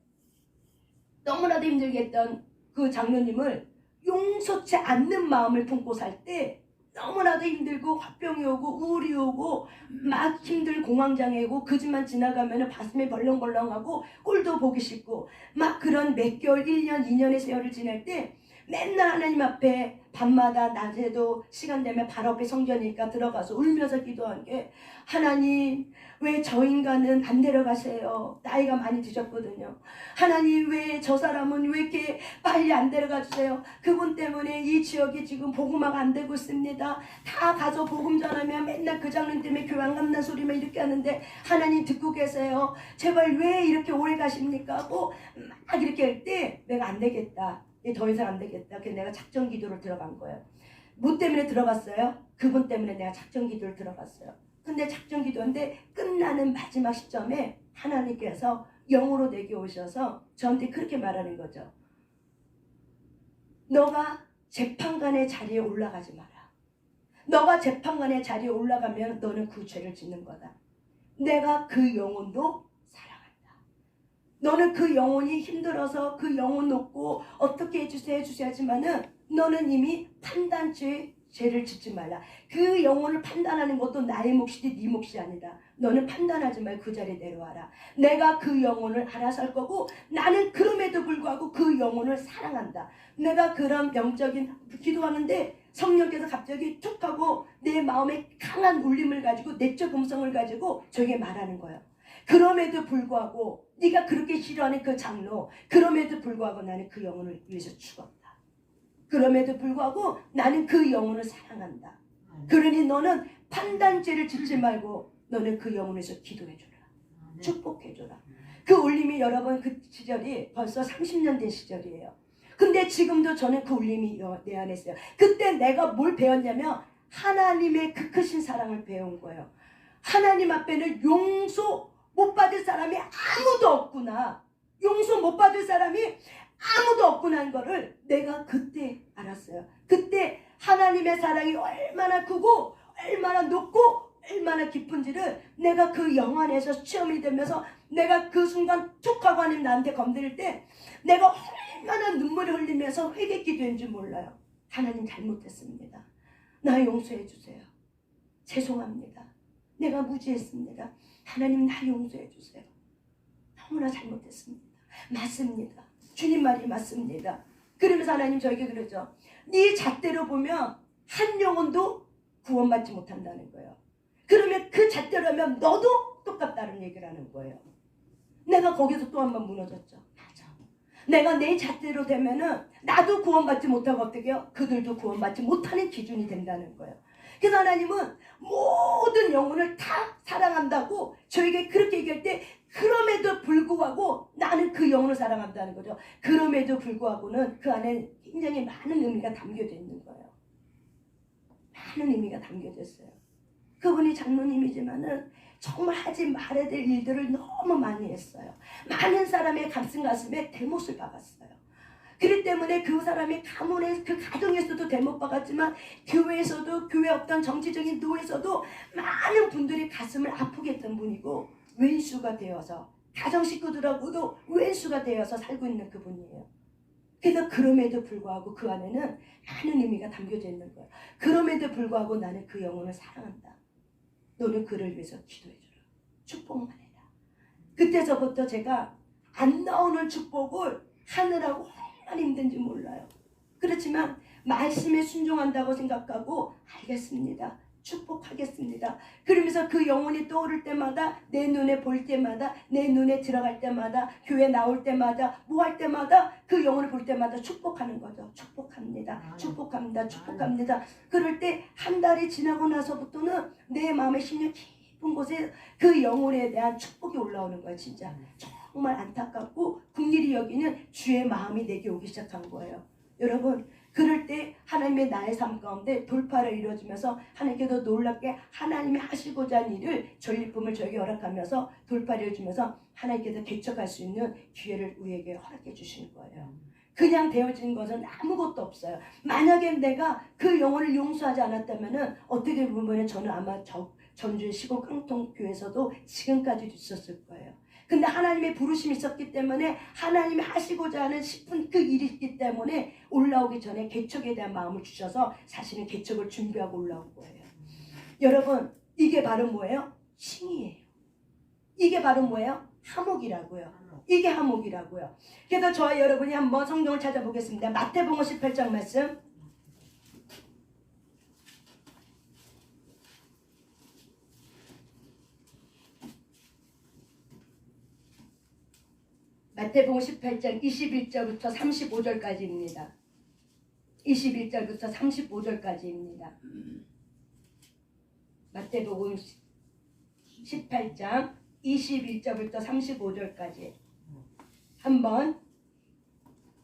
너무나도 힘들게 했던 그 장로님을 용서치 않는 마음을 품고 살 때 너무나도 힘들고 화병이 오고 우울이 오고 막 힘들 공황장애 오고 그 집만 지나가면 가슴이 벌렁벌렁하고 꼴도 보기 싫고 막 그런 몇 개월 1년 2년의 세월을 지낼 때 맨날 하나님 앞에 밤마다 낮에도 시간 되면 바로 앞에 성전이니까 들어가서 울면서 기도한 게 하나님 왜 저 인간은 안 데려가세요. 나이가 많이 드셨거든요. 하나님 왜 저 사람은 왜 이렇게 빨리 안 데려가 주세요. 그분 때문에 이 지역이 지금 복음화가 안 되고 있습니다. 다 가서 복음 전하면 맨날 그 장면 때문에 교회 안 간다는 소리만 이렇게 하는데 하나님 듣고 계세요. 제발 왜 이렇게 오래 가십니까 하고 막 이렇게 할 때 내가 안 되겠다. 더 이상 안 되겠다. 그래서 내가 작전 기도를 들어간 거예요. 뭐 때문에 들어갔어요? 그분 때문에 내가 작전 기도를 들어갔어요. 근데 작전 기도인데 끝나는 마지막 시점에 하나님께서 영으로 내게 오셔서 저한테 그렇게 말하는 거죠. 너가 재판관의 자리에 올라가지 마라. 너가 재판관의 자리에 올라가면 너는 그 죄를 짓는 거다. 내가 그 영혼도 사랑한다. 너는 그 영혼이 힘들어서 그 영혼 놓고 어떻게 해주세요 하지만은 너는 이미 죄를 짓지 말라. 그 영혼을 판단하는 것도 나의 몫이지 네 몫이 아니다. 너는 판단하지 말고 그 자리에 내려와라. 내가 그 영혼을 알아서 할 거고 나는 그럼에도 불구하고 그 영혼을 사랑한다. 내가 그런 영적인 기도하는데 성령께서 갑자기 툭 하고 내 마음에 강한 울림을 가지고 내적 음성을 가지고 저에게 말하는 거예요. 그럼에도 불구하고 네가 그렇게 싫어하는 그 장로, 그럼에도 불구하고 나는 그 영혼을 위해서 죽었다. 그럼에도 불구하고 나는 그 영혼을 사랑한다. 그러니 너는 판단죄를 짓지 말고 너는 그 영혼에서 기도해줘라. 축복해줘라. 그 울림이 여러분 그 시절이 벌써 30년 된 시절이에요. 근데 지금도 저는 그 울림이 내 안에 있어요. 그때 내가 뭘 배웠냐면 하나님의 그 크신 사랑을 배운 거예요. 하나님 앞에는 용서 못 받을 사람이 아무도 없구나. 용서 못 받을 사람이 아무도 없구나 하는 거를 내가 그때 알았어요. 그때 하나님의 사랑이 얼마나 크고 얼마나 높고 얼마나 깊은지를 내가 그 영안에서 체험이 되면서 내가 그 순간 툭 하고 하나님 나한테 건드릴 때 내가 얼마나 눈물을 흘리면서 회개 기도인 줄 몰라요. 하나님 잘못했습니다. 나 용서해 주세요. 죄송합니다. 내가 무지했습니다. 하나님 나 용서해 주세요. 너무나 잘못했습니다. 맞습니다. 주님 말이 맞습니다. 그러면서 하나님 저에게 그러죠. 네 잣대로 보면 한 영혼도 구원받지 못한다는 거예요. 그러면 그 잣대로 하면 너도 똑같다는 얘기를 하는 거예요. 내가 거기서 또 한 번 무너졌죠. 맞아. 내가 내 잣대로 되면은 나도 구원받지 못하고 어떻게 해요? 그들도 구원받지 못하는 기준이 된다는 거예요. 그래서 하나님은 모든 영혼을 다 사랑한다고 저에게 그렇게 얘기할 때 그럼에도 불구하고 나는 그 영혼을 사랑한다는 거죠. 그럼에도 불구하고는 그 안에 굉장히 많은 의미가 담겨져 있는 거예요. 많은 의미가 담겨져 있어요. 그분이 장로님이지만은 정말 하지 말아야 될 일들을 너무 많이 했어요. 많은 사람의 가슴에 대못을 박았어요. 그렇기 때문에 그 사람이 가문에 그 가정에서도 대못 박았지만 교회에서도 교회 어떤 정치적인 노에서도 많은 분들이 가슴을 아프게 했던 분이고 왼수가 되어서 가정 식구들하고도 왼수가 되어서 살고 있는 그분이에요. 그래서 그럼에도 불구하고 그 안에는 많은 의미가 담겨져 있는 거예요. 그럼에도 불구하고 나는 그 영혼을 사랑한다. 너는 그를 위해서 기도해주라. 축복만 해라. 그때서부터 제가 안 나오는 축복을 하느라고 얼마나 힘든지 몰라요. 그렇지만 말씀에 순종한다고 생각하고 알겠습니다. 축복하겠습니다. 그러면서 그 영혼이 떠오를 때마다, 내 눈에 볼 때마다, 내 눈에 들어갈 때마다, 교회 나올 때마다, 뭐 할 때마다 그 영혼을 볼 때마다 축복하는 거죠. 축복합니다. 축복합니다. 축복합니다. 그럴 때 한 달이 지나고 나서부터는 내 마음의 심령 깊은 곳에 그 영혼에 대한 축복이 올라오는 거예요. 진짜 정말 안타깝고 국리리 여기는 주의 마음이 내게 오기 시작한 거예요. 여러분, 그럴 때 하나님의 나의 삶 가운데 돌파를 이루어지면서 하나님께서 놀랍게 하나님이 하시고자 하는 일을 전리품을 저에게 허락하면서 돌파를 이루어지면서 하나님께서 개척할 수 있는 기회를 우리에게 허락해 주시는 거예요. 그냥 되어지는 것은 아무것도 없어요. 만약에 내가 그 영혼을 용서하지 않았다면 어떻게 보면 저는 아마 전주 시골 깡통교회에서도 지금까지도 있었을 거예요. 근데 하나님의 부르심이 있었기 때문에 하나님이 하시고자 하는 싶은 그 일이 있기 때문에 올라오기 전에 개척에 대한 마음을 주셔서 사실은 개척을 준비하고 올라온 거예요. 여러분, 이게 바로 뭐예요? 칭의예요. 이게 바로 뭐예요? 하목이라고요. 이게 하목이라고요. 그래서 저와 여러분이 한번 성경을 찾아보겠습니다. 마태복음 18장 말씀. 마태복음 18장 21절부터 35절까지입니다. 21절부터 35절까지입니다. 마태복음 18장 21절부터 35절까지 한번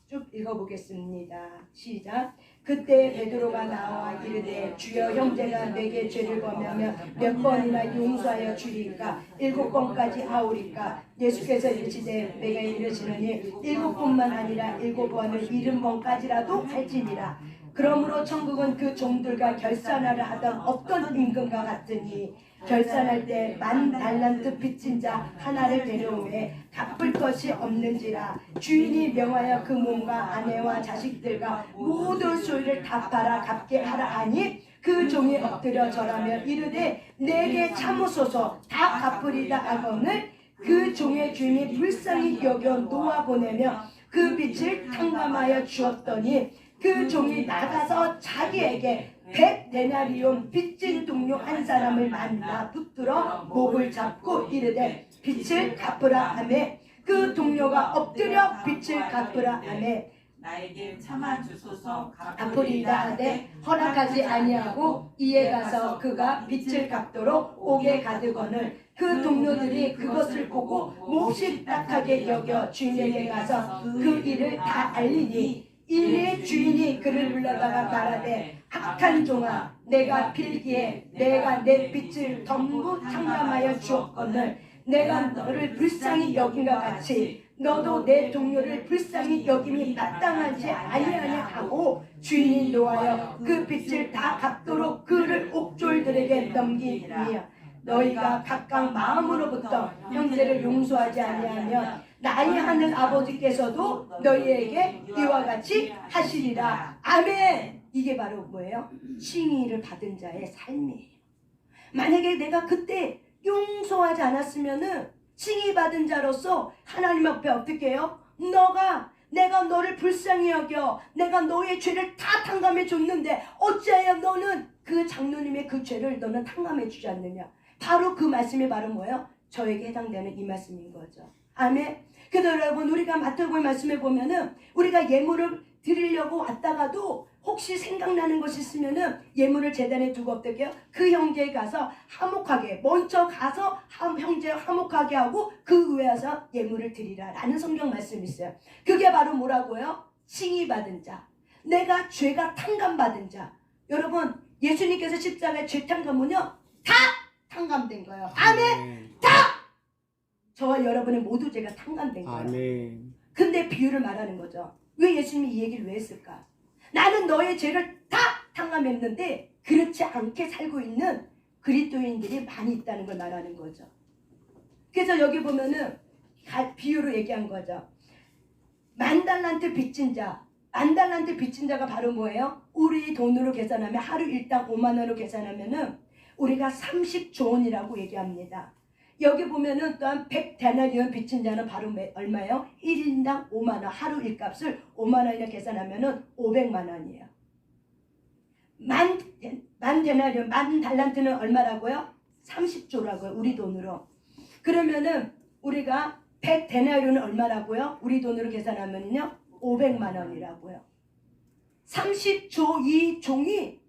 쭉 읽어보겠습니다. 시작. 그때 베드로가 나와 이르되 주여 형제가 내게 죄를 범하면 몇 번이나 용서하여 주리까 7번까지 하오리까. 예수께서 이르시되 내가 이르시느니 7번만 아니라 7번을 70번까지라도 할지니라. 그러므로 천국은 그 종들과 결산하려 하던 어떤 임금과 같으니 결산할 때 10,000달란트 빚진 자 하나를 데려오매 갚을 것이 없는지라. 주인이 명하여 그 몸과 아내와 자식들과 모든 소유를 다 팔아 갚게 하라 하니 그 종이 엎드려 절하며 이르되 내게 참으소서 다 갚으리다 하거늘 그 종의 주인이 불쌍히 여겨 놓아보내며 그 빚을 탕감하여 주었더니 그 종이 나가서 자기에게 100데나리온 빚진 동료 한 사람을 만나 붙들어 목을 잡고 이르되 빚을 갚으라 하매 그 동료가 엎드려 빚을 갚으라 하매 나에게 참아 주소서 갚으리다 하되 허락하지 아니하고 이에 가서 그가 빚을 갚도록 옥에 가두거늘 그 동료들이 그것을 보고 몹시 딱하게 여겨 주인에게 가서 그 일을 다 알리니 이에 주인이 그를 불러다가 말하되 악한 종아 내가 빌기에 내가 내 빚을 전부 탕감하여 주었거늘 내가 너를 불쌍히 여긴과 같이 너도 내 동료를 불쌍히 여김이 마땅하지 아니하냐 하고 주인이 노하여 그 빚을 다 갚도록 그를 옥졸들에게 넘기니라. 너희가 각각 마음으로부터 형제를 용서하지 아니하면 나의 하늘 아버지께서도 너희에게 이와 같이 하시리라. 아멘. 이게 바로 뭐예요? 칭의를 받은 자의 삶이에요. 만약에 내가 그때 용서하지 않았으면은 칭의 받은 자로서 하나님 앞에 어떻게 해요? 내가 너를 불쌍히 여겨 내가 너의 죄를 다 탕감해 줬는데 어찌하여 너는 그 장로님의 그 죄를 너는 탕감해 주지 않느냐. 바로 그 말씀이 바로 뭐예요? 저에게 해당되는 이 말씀인 거죠. 아멘. 그래서 여러분 우리가 마태복음 말씀에 보면은 우리가 예물을 드리려고 왔다가도 혹시 생각나는 것이 있으면은 예물을 제단에 두고 어떻게 해요? 그 형제에 가서 화목하게 먼저 가서 형제 화목하게 하고 그 후에 와서 예물을 드리라 라는 성경 말씀이 있어요. 그게 바로 뭐라고요? 칭의 받은 자, 내가 죄가 탕감받은 자. 여러분 예수님께서 십자가의 죄 탕감은요 다 탕감된 거예요. 아멘. 다 저와 여러분의 모두 죄가 탕감된 거예요. 아멘. 근데 비유를 말하는 거죠. 왜 예수님이 이 얘기를 왜 했을까? 나는 너의 죄를 다 탕감했는데 그렇지 않게 살고 있는 그리스도인들이 많이 있다는 걸 말하는 거죠. 그래서 여기 보면은 비유로 얘기한 거죠. 만달란트 빚진 자. 만달란트 빚진 자가 바로 뭐예요? 우리 돈으로 계산하면 하루 일당 5만 원으로 계산하면은 우리가 30조 원이라고 얘기합니다. 여기 보면은 또한 100데나리온 빚진 자는 바로 얼마예요? 1인당 5만 원. 하루 일값을 5만 원이나 계산하면은 500만 원이에요. 만 데나리온, 만 달란트는 얼마라고요? 30조라고요. 우리 돈으로. 그러면은 우리가 100데나리온은 얼마라고요? 우리 돈으로 계산하면요 500만 원이라고요. 30조 이 종이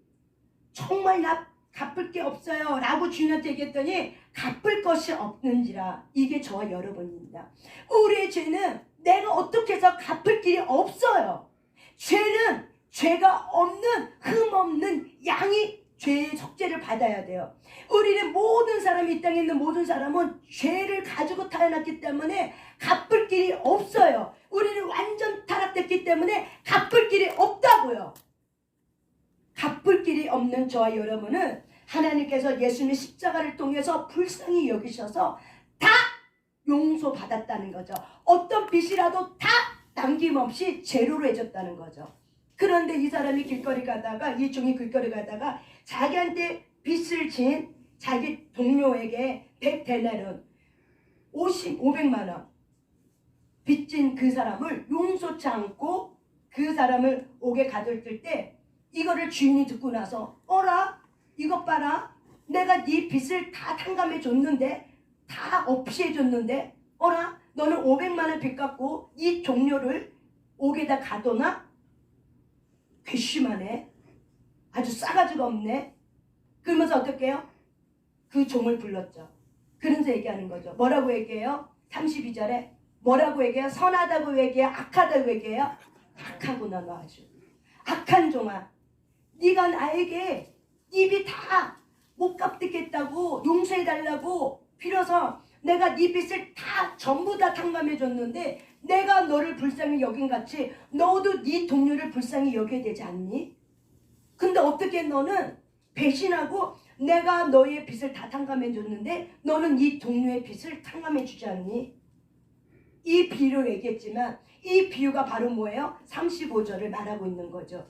정말 나 갚을 게 없어요 라고 주인한테 얘기했더니 갚을 것이 없는지라. 이게 저와 여러분입니다. 우리의 죄는 내가 어떻게 해서 갚을 길이 없어요. 죄는 죄가 없는 흠 없는 양이 죄의 속죄를 받아야 돼요. 우리는 모든 사람이 이 땅에 있는 모든 사람은 죄를 가지고 태어났기 때문에 갚을 길이 없어요. 우리는 완전 타락됐기 때문에 갚을 길이 없다고요. 갚을 길이 없는 저와 여러분은 하나님께서 예수님의 십자가를 통해서 불쌍히 여기셔서 다 용서받았다는 거죠. 어떤 빚이라도 다 남김없이 제로로 해줬다는 거죠. 그런데 이 사람이 길거리 가다가, 이 종이 길거리 가다가 자기한테 빚을 진 자기 동료에게 100데나리온 500만 원 빚진 그 사람을 용서치 않고 그 사람을 옥에 가둘 때 이거를 주인이 듣고 나서 어라? 이것 봐라. 내가 네 빚을 다 탕감해 줬는데, 다 없이 해줬는데 어라? 너는 500만 원 빚 갖고 이 동료를 옥에다 가둬놔? 괘씸하네. 아주 싸가지가 없네. 그러면서 어떻게 해요? 그 종을 불렀죠. 그러면서 얘기하는 거죠. 뭐라고 얘기해요? 32절에 뭐라고 얘기해요? 선하다고 얘기해요? 악하다고 얘기해요? 악하구나 너 아주. 악한 종아. 네가 나에게 입이 다 못 갚겠다고 용서해달라고 빌어서 내가 네 빚을 다 전부 다 탕감해 줬는데 내가 너를 불쌍히 여긴 같이 너도 네 동료를 불쌍히 여겨야 되지 않니? 근데 어떻게 너는 배신하고 내가 너의 빚을 다 탕감해 줬는데 너는 네 동료의 빚을 탕감해 주지 않니? 이 비유로 얘기했지만 이 비유가 바로 뭐예요? 35절을 말하고 있는 거죠.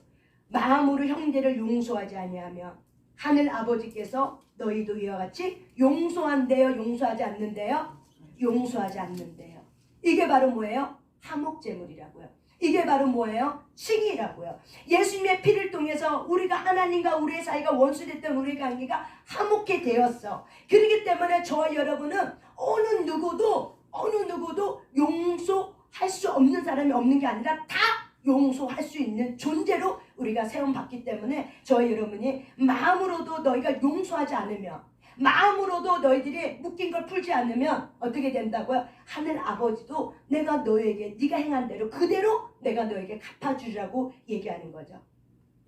마음으로 형제를 용서하지 아니하며 하늘 아버지께서 너희도 이와 같이 용서한대요? 용서하지 않는데요? 용서하지 않는데요. 이게 바로 뭐예요? 화목제물이라고요. 이게 바로 뭐예요? 칭의라고요. 예수님의 피를 통해서 우리가 하나님과 우리의 사이가 원수됐던 우리의 관계가 화목해 되었어. 그렇기 때문에 저와 여러분은 어느 누구도 용서할 수 없는 사람이 없는 게 아니라 다 용서할 수 있는 존재로 우리가 세움받기 때문에 저와 여러분이 마음으로도 너희가 용서하지 않으면, 마음으로도 너희들이 묶인 걸 풀지 않으면 어떻게 된다고요? 하늘 아버지도 내가 너에게 네가 행한 대로 그대로 내가 너에게 갚아주라고 얘기하는 거죠.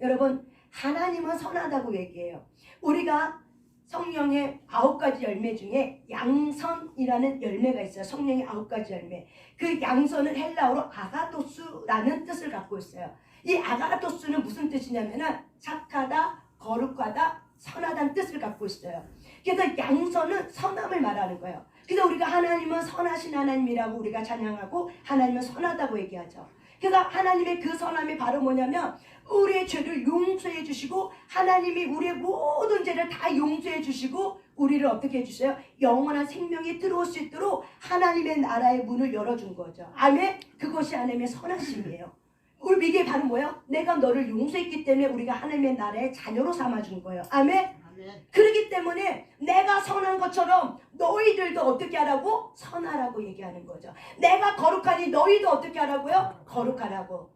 여러분, 하나님은 선하다고 얘기해요. 우리가 성령의 9가지 열매 중에 양선이라는 열매가 있어요. 성령의 9가지 열매. 그 양선은 헬라어로 아가토스라는 뜻을 갖고 있어요. 이 아가토스는 무슨 뜻이냐면은 착하다, 거룩하다, 선하다는 뜻을 갖고 있어요. 그래서 양선은 선함을 말하는 거예요. 그래서 우리가 하나님은 선하신 하나님이라고 우리가 찬양하고 하나님은 선하다고 얘기하죠. 그래서 하나님의 그 선함이 바로 뭐냐면 우리의 죄를 용서해 주시고 하나님이 우리의 모든 죄를 다 용서해 주시고 우리를 어떻게 해주세요? 영원한 생명이 들어올 수 있도록 하나님의 나라의 문을 열어준 거죠. 아멘? 그것이 하나님의 선하심이에요. 우리 이게 바로 뭐예요? 내가 너를 용서했기 때문에 우리가 하나님의 나라의 자녀로 삼아준 거예요. 아멘? 그렇기 때문에 내가 선한 것처럼 너희들도 어떻게 하라고? 선하라고 얘기하는 거죠. 내가 거룩하니 너희도 어떻게 하라고요? 거룩하라고.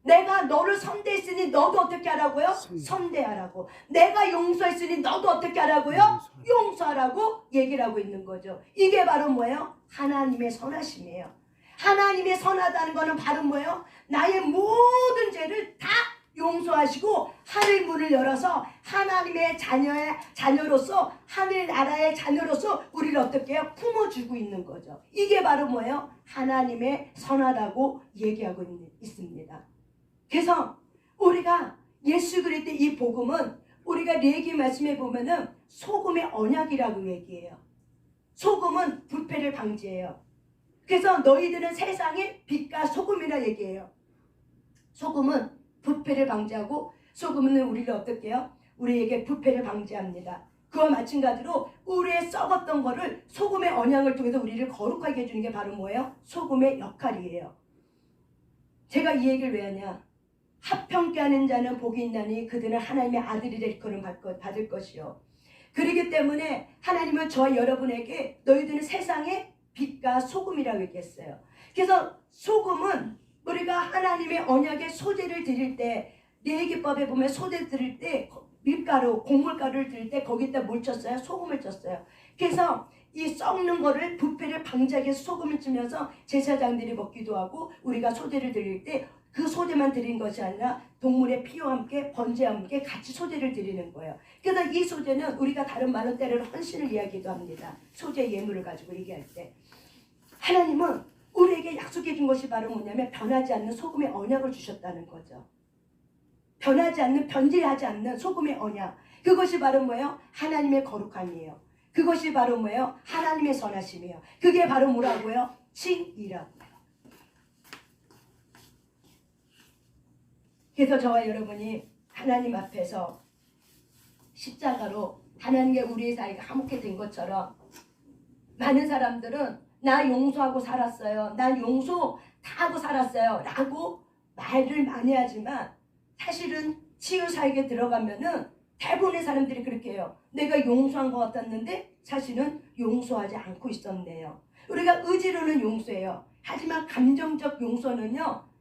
내가 너를 선대했으니 너도 어떻게 하라고요? 선대하라고. 내가 용서했으니 너도 어떻게 하라고요? 용서하라고 얘기를 하고 있는 거죠. 이게 바로 뭐예요? 하나님의 선하심이에요. 하나님의 선하다는 거는 바로 뭐예요? 나의 모든 죄를 다 용서하시고 하늘 문을 열어서 하나님의 자녀로서 하늘 나라의 자녀로서 우리를 어떻게 해요? 품어주고 있는 거죠. 이게 바로 뭐예요? 하나님의 선하다고 얘기하고 있습니다. 그래서 우리가 예수 그리스도의 이 복음은 우리가 레위기 말씀에 보면은 소금의 언약이라고 얘기해요. 소금은 불패를 방지해요. 그래서 너희들은 세상의 빛과 소금이라 얘기해요. 소금은 부패를 방지하고 소금은 우리를 어떻게 해요? 우리에게 부패를 방지합니다. 그와 마찬가지로 우리의 썩었던 거를 소금의 언약을 통해서 우리를 거룩하게 해주는 게 바로 뭐예요? 소금의 역할이에요. 제가 이 얘기를 왜 하냐? 합평케 하는 자는 복이 있나니 그들은 하나님의 아들이 될 거는 받을 것이요. 그렇기 때문에 하나님은 저와 여러분에게 너희들은 세상의 빛과 소금이라고 얘기했어요. 그래서 소금은 우리가 하나님의 언약의 소재를 드릴 때, 레위기법에 보면 소재 드릴 때 밀가루, 곡물가루를 드릴 때 거기다 뭘 쳤어요? 소금을 쳤어요. 그래서 이 썩는 거를 부패를 방지하기 위해서 소금을 치면서 제사장들이 먹기도 하고, 우리가 소재를 드릴 때 그 소재만 드린 것이 아니라 동물의 피와 함께 번제와 함께 같이 소재를 드리는 거예요. 그래서 이 소재는 우리가 다른 말로 때로는 헌신을 이야기도 합니다. 소재 예물을 가지고 얘기할 때 하나님은 우리에게 약속해 준 것이 바로 뭐냐면 변하지 않는 소금의 언약을 주셨다는 거죠. 변하지 않는, 변질하지 않는 소금의 언약. 그것이 바로 뭐예요? 하나님의 거룩함이에요. 그것이 바로 뭐예요? 하나님의 선하심이에요. 그게 바로 뭐라고요? 칭의라고요. 그래서 저와 여러분이 하나님 앞에서 십자가로 하나님께 우리의 사이가 화목해 된 것처럼 많은 사람들은 나 용서하고 살았어요. 난 용서 다 하고 살았어요. 라고 말을 많이 하지만 사실은 치유사역에 들어가면은 대부분의 사람들이 그렇게 해요. 내가 용서한 것 같았는데 사실은 용서하지 않고 있었네요. 우리가 의지로는 용서해요. 하지만 감정적 용서는요,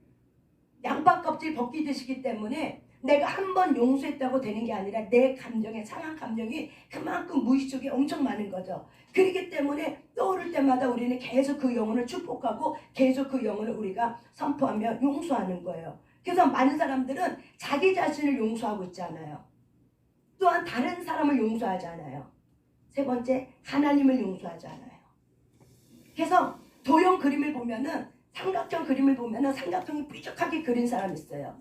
양파 껍질 벗기듯이기 때문에 내가 한 번 용서했다고 되는 게 아니라 내 감정에, 상한 감정이 그만큼 무의식 속에 엄청 많은 거죠. 그렇기 때문에 떠오를 때마다 우리는 계속 그 영혼을 축복하고 계속 그 영혼을 우리가 선포하며 용서하는 거예요. 그래서 많은 사람들은 자기 자신을 용서하고 있잖아요. 또한 다른 사람을 용서하지 않아요. 세 번째, 하나님을 용서하지 않아요. 그래서 도형 그림을 보면은, 삼각형 그림을 보면은 삼각형이 뾰족하게 그린 사람이 있어요.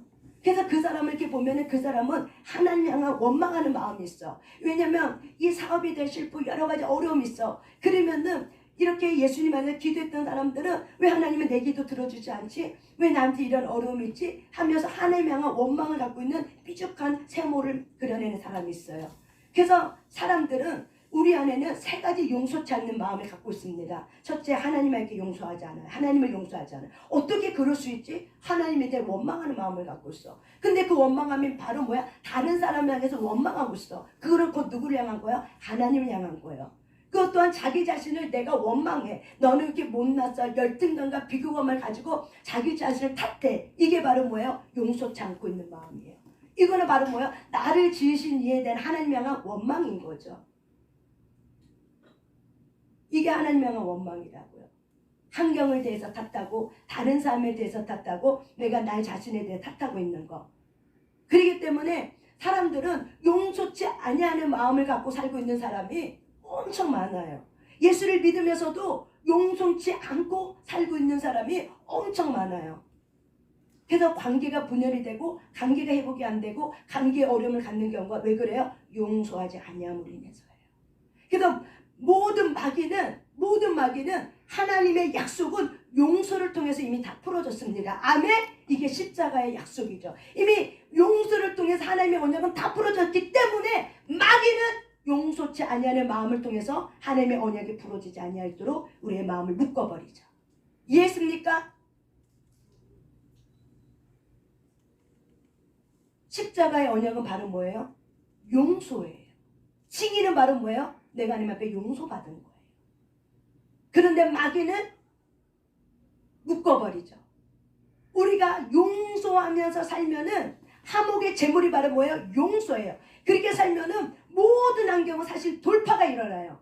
그래서 그 사람을 이렇게 보면은 그 사람은 하나님 향한 원망하는 마음이 있어. 왜냐면 이 사업이 될 실패 여러 가지 어려움이 있어. 그러면은 이렇게 예수님 안에 기도했던 사람들은 왜 하나님은 내 기도 들어주지 않지? 왜 나한테 이런 어려움이 있지? 하면서 하나님 향한 원망을 갖고 있는 뾰족한 세모를 그려내는 사람이 있어요. 그래서 사람들은 우리 안에는 세 가지 용서치 않는 마음을 갖고 있습니다. 첫째, 하나님에게 용서하지 않아요. 하나님을 용서하지 않아요. 어떻게 그럴 수 있지? 하나님에 대해 원망하는 마음을 갖고 있어. 근데 그 원망함이 바로 뭐야? 다른 사람을 향해서 원망하고 있어. 그거를 곧 누구를 향한 거야? 하나님을 향한 거예요. 그것 또한 자기 자신을 내가 원망해. 너는 이렇게 못났어. 열등감과 비교감을 가지고 자기 자신을 탓해. 이게 바로 뭐예요? 용서치 않고 있는 마음이에요. 이거는 바로 뭐예요? 나를 지으신 이에 대한 하나님 향한 원망인 거죠. 이게 하나님 향한 원망이라고요. 환경을 대해서 탓하고 다른 사람에 대해서 탓하고 내가 나 자신에 대해 탓하고 있는 거. 그렇기 때문에 사람들은 용서치 아니하는 마음을 갖고 살고 있는 사람이 엄청 많아요. 예수를 믿으면서도 용서치 않고 살고 있는 사람이 엄청 많아요. 그래서 관계가 분열이 되고 관계가 회복이 안 되고 관계에 어려움을 갖는 경우가 왜 그래요? 용서하지 아니함으로 인해서예요. 그래서 모든 마귀는 하나님의 약속은 용서를 통해서 이미 다 풀어졌습니다. 아멘? 이게 십자가의 약속이죠. 이미 용서를 통해서 하나님의 언약은 다 풀어졌기 때문에 마귀는 용서치 아니하는 마음을 통해서 하나님의 언약이 풀어지지 아니하도록 우리의 마음을 묶어버리죠. 이해했습니까? 십자가의 언약은 바로 뭐예요? 용서예요. 칭의는 바로 뭐예요? 내가 하나님 앞에 용서받은 거예요. 그런데 마귀는 묶어버리죠. 우리가 용서하면서 살면은 화목의 제물이 바로 뭐예요? 용서예요. 그렇게 살면은 모든 환경은 사실 돌파가 일어나요.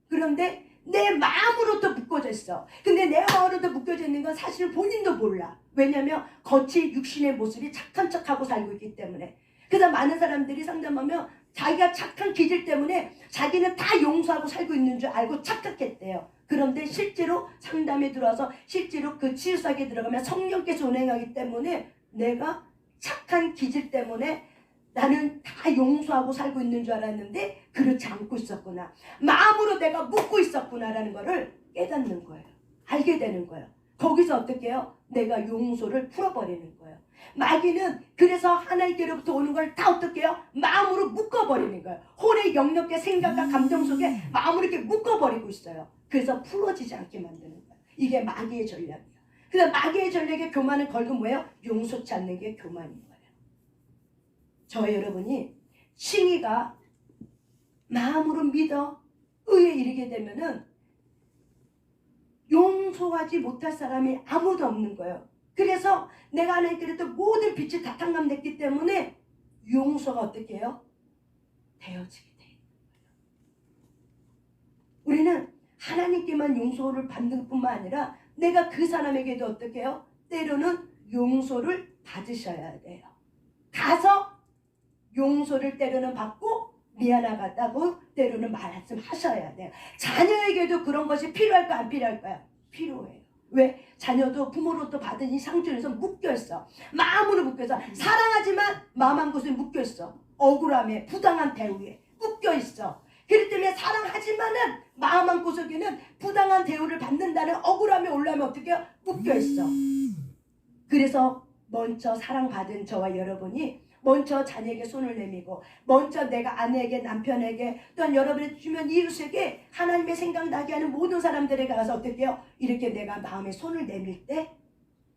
그런데 내 마음으로부터 묶어져 있어. 근데 내 마음으로부터 묶여져 있는 건 사실 본인도 몰라. 왜냐면 겉이 육신의 모습이 착한 척하고 살고 있기 때문에. 그래서 많은 사람들이 상담하면 자기가 착한 기질 때문에 자기는 다 용서하고 살고 있는 줄 알고 착각했대요. 그런데 실제로 상담에 들어와서 실제로 그 치유사역에 들어가면 성령께서 운행하기 때문에 내가 착한 기질 때문에 나는 다 용서하고 살고 있는 줄 알았는데 그렇지 않고 있었구나. 마음으로 내가 묻고 있었구나라는 것을 깨닫는 거예요. 알게 되는 거예요. 거기서 어떻게 해요? 내가 용서를 풀어버리는 거예요. 마귀는 그래서 하나님께로부터 오는 걸 다 어떻게 해요? 마음으로 묶어버리는 거예요. 혼의 영역의 생각과 감정 속에 마음으로 이렇게 묶어버리고 있어요. 그래서 풀어지지 않게 만드는 거예요. 이게 마귀의 전략이에요. 그래서 마귀의 전략의 교만은 결국 뭐예요? 용서치 않는 게 교만인 거예요. 저와 여러분이 칭의가 마음으로 믿어 의에 이르게 되면은 용서하지 못할 사람이 아무도 없는 거예요. 그래서 내가 하나님께로부터 모든 빛이 다 탕감됐기 때문에 용서가 어떻게 해요? 되어지게 돼요. 우리는 하나님께만 용서를 받는 뿐만 아니라 내가 그 사람에게도 어떻게 해요? 때로는 용서를 받으셔야 돼요. 가서 용서를 때로는 받고 미안하다고 때로는 말씀하셔야 돼요. 자녀에게도 그런 것이 필요할까 안 필요할까요? 필요해요. 왜? 자녀도 부모로부터 받은 이 상처에서 묶여있어. 마음으로 묶여서 사랑하지만 마음 한 곳에 묶여있어. 억울함에 부당한 대우에 묶여있어. 그렇기 때문에 사랑하지만은 마음 한 구석에는 부당한 대우를 받는다는 억울함에 올라오면 어떻게 해요? 묶여있어. 그래서 먼저 사랑받은 저와 여러분이 먼저 자녀에게 손을 내밀고 먼저 내가 아내에게 남편에게 또한 여러분의 주변 이웃에게 하나님의 생각나게 하는 모든 사람들에게 가서 어떻게 해요? 이렇게 내가 마음에 손을 내밀 때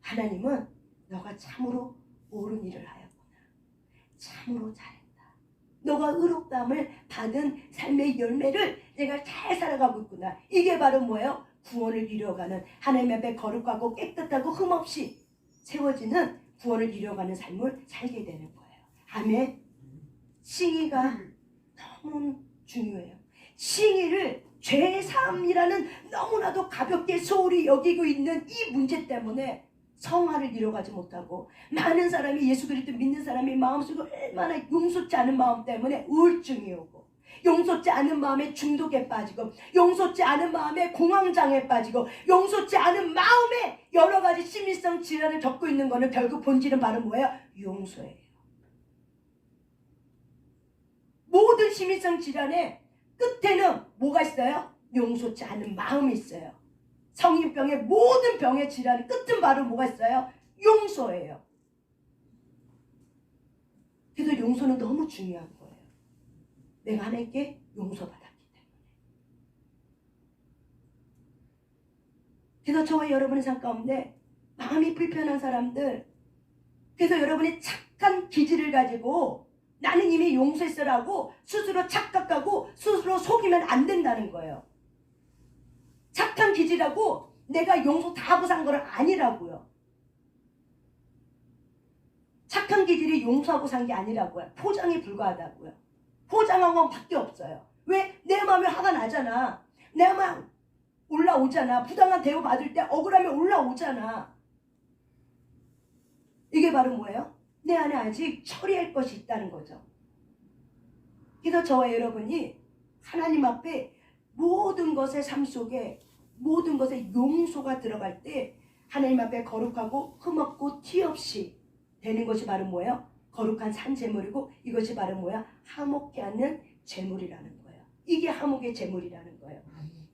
하나님은 너가 참으로 옳은 일을 하였구나. 참으로 잘했다. 너가 의롭다함을 받은 삶의 열매를 내가 잘 살아가고 있구나. 이게 바로 뭐예요? 구원을 이루어가는 하나님 앞에 거룩하고 깨끗하고 흠없이 세워지는 구원을 이루어가는 삶을 살게 되는 거예요. 아멘. 칭의가 너무 중요해요. 칭의를 죄사함이라는 너무나도 가볍게 소홀히 여기고 있는 이 문제 때문에 성화를 이뤄가지 못하고 많은 사람이 예수 그리스도 믿는 사람이 마음속에 얼마나 용서치 않은 마음 때문에 우울증이 오고 용서치 않은 마음에 중독에 빠지고 용서치 않은 마음에 공황장애에 빠지고 용서치 않은 마음에 여러 가지 심리성 질환을 겪고 있는 거는 결국 본질은 바로 뭐예요? 용서예요. 모든 심리성 질환의 끝에는 뭐가 있어요? 용서치 않은 마음이 있어요. 성인병의 모든 병의 질환의 끝은 바로 뭐가 있어요? 용서예요. 그래서 용서는 너무 중요한 거예요. 내가 하나님께 용서받았기 때문에. 그래서 저와 여러분의 삶 가운데 마음이 불편한 사람들, 그래서 여러분이 착한 기질을 가지고 나는 이미 용서했어라고 스스로 착각하고 스스로 속이면 안 된다는 거예요. 착한 기질하고 내가 용서 다 하고 산 건 아니라고요. 착한 기질이 용서하고 산 게 아니라고요. 포장이 불과하다고요. 포장한 건 밖에 없어요. 왜? 내 마음에 화가 나잖아. 내 마음 올라오잖아. 부당한 대우 받을 때 억울함이 올라오잖아. 이게 바로 뭐예요? 내 안에 아직 처리할 것이 있다는 거죠. 그래서 저와 여러분이 하나님 앞에 모든 것의 삶 속에 모든 것에 용서가 들어갈 때 하나님 앞에 거룩하고 흠없고 티 없이 되는 것이 바로 뭐예요? 거룩한 산제물이고 이것이 바로 뭐야? 화목케 하는 제물이라는 거예요. 이게 화목의 제물이라는 거예요.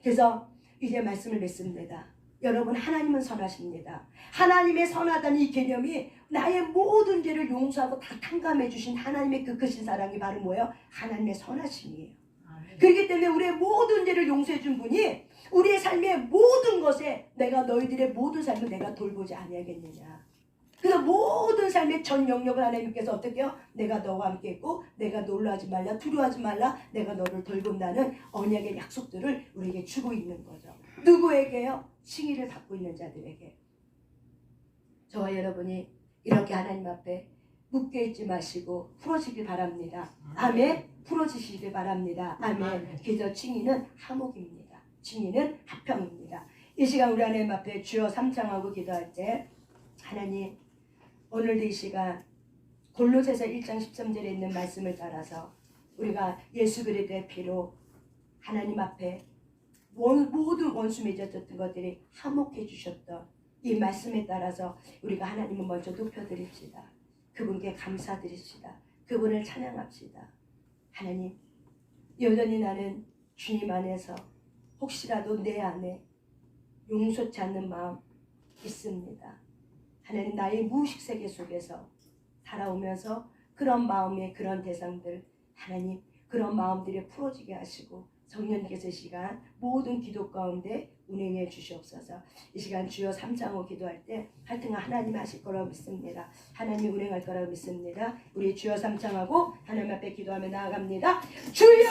그래서 이제 말씀을 맺습니다. 여러분, 하나님은 선하십니다. 하나님의 선하다는 이 개념이 나의 모든 죄를 용서하고 다 탕감해 주신 하나님의 그 크신 사랑이 바로 뭐예요? 하나님의 선하심이에요. 그렇기 때문에 우리의 모든 죄를 용서해 준 분이 우리의 삶의 모든 것에 내가 너희들의 모든 삶을 내가 돌보지 아니하겠느냐. 그래서 모든 삶의 전 영역을 하나님께서 어떻게 해요? 내가 너와 함께 있고 내가 놀라지 말라, 두려워하지 말라, 내가 너를 돌본다는 언약의 약속들을 우리에게 주고 있는 거죠. 누구에게요? 칭의를 받고 있는 자들에게. 저와 여러분이 이렇게 하나님 앞에 묶여있지 마시고 풀어지길 바랍니다. 아멘. 풀어지시길 바랍니다. 아멘. 그래서 칭의는 화목입니다. 칭의는 화평입니다. 이 시간 우리 하나님 앞에 주여 삼창하고 기도할 때 하나님, 오늘도 이 시간 골로새서 1장 13절에 있는 말씀을 따라서 우리가 예수 그리스도의 피로 하나님 앞에 모든 원수 맺어졌던 것들이 화목해 주셨던 이 말씀에 따라서 우리가 하나님을 먼저 높여드립시다. 그분께 감사드립시다. 그분을 찬양합시다. 하나님, 여전히 나는 주님 안에서 혹시라도 내 안에 용서치 않는 마음 있습니다. 하나님 나의 무의식 세계 속에서 살아오면서 그런 마음의 그런 대상들 하나님 그런 마음들이 풀어지게 하시고 성령님께서 이 시간 모든 기도 가운데 운행해 주시옵소서. 이 시간 주여 3장으로 기도할 때 하여튼 하나님 하실 거라고 믿습니다. 하나님 운행할 거라고 믿습니다. 우리 주여 3장하고 하나님 앞에 기도하며 나아갑니다. 주여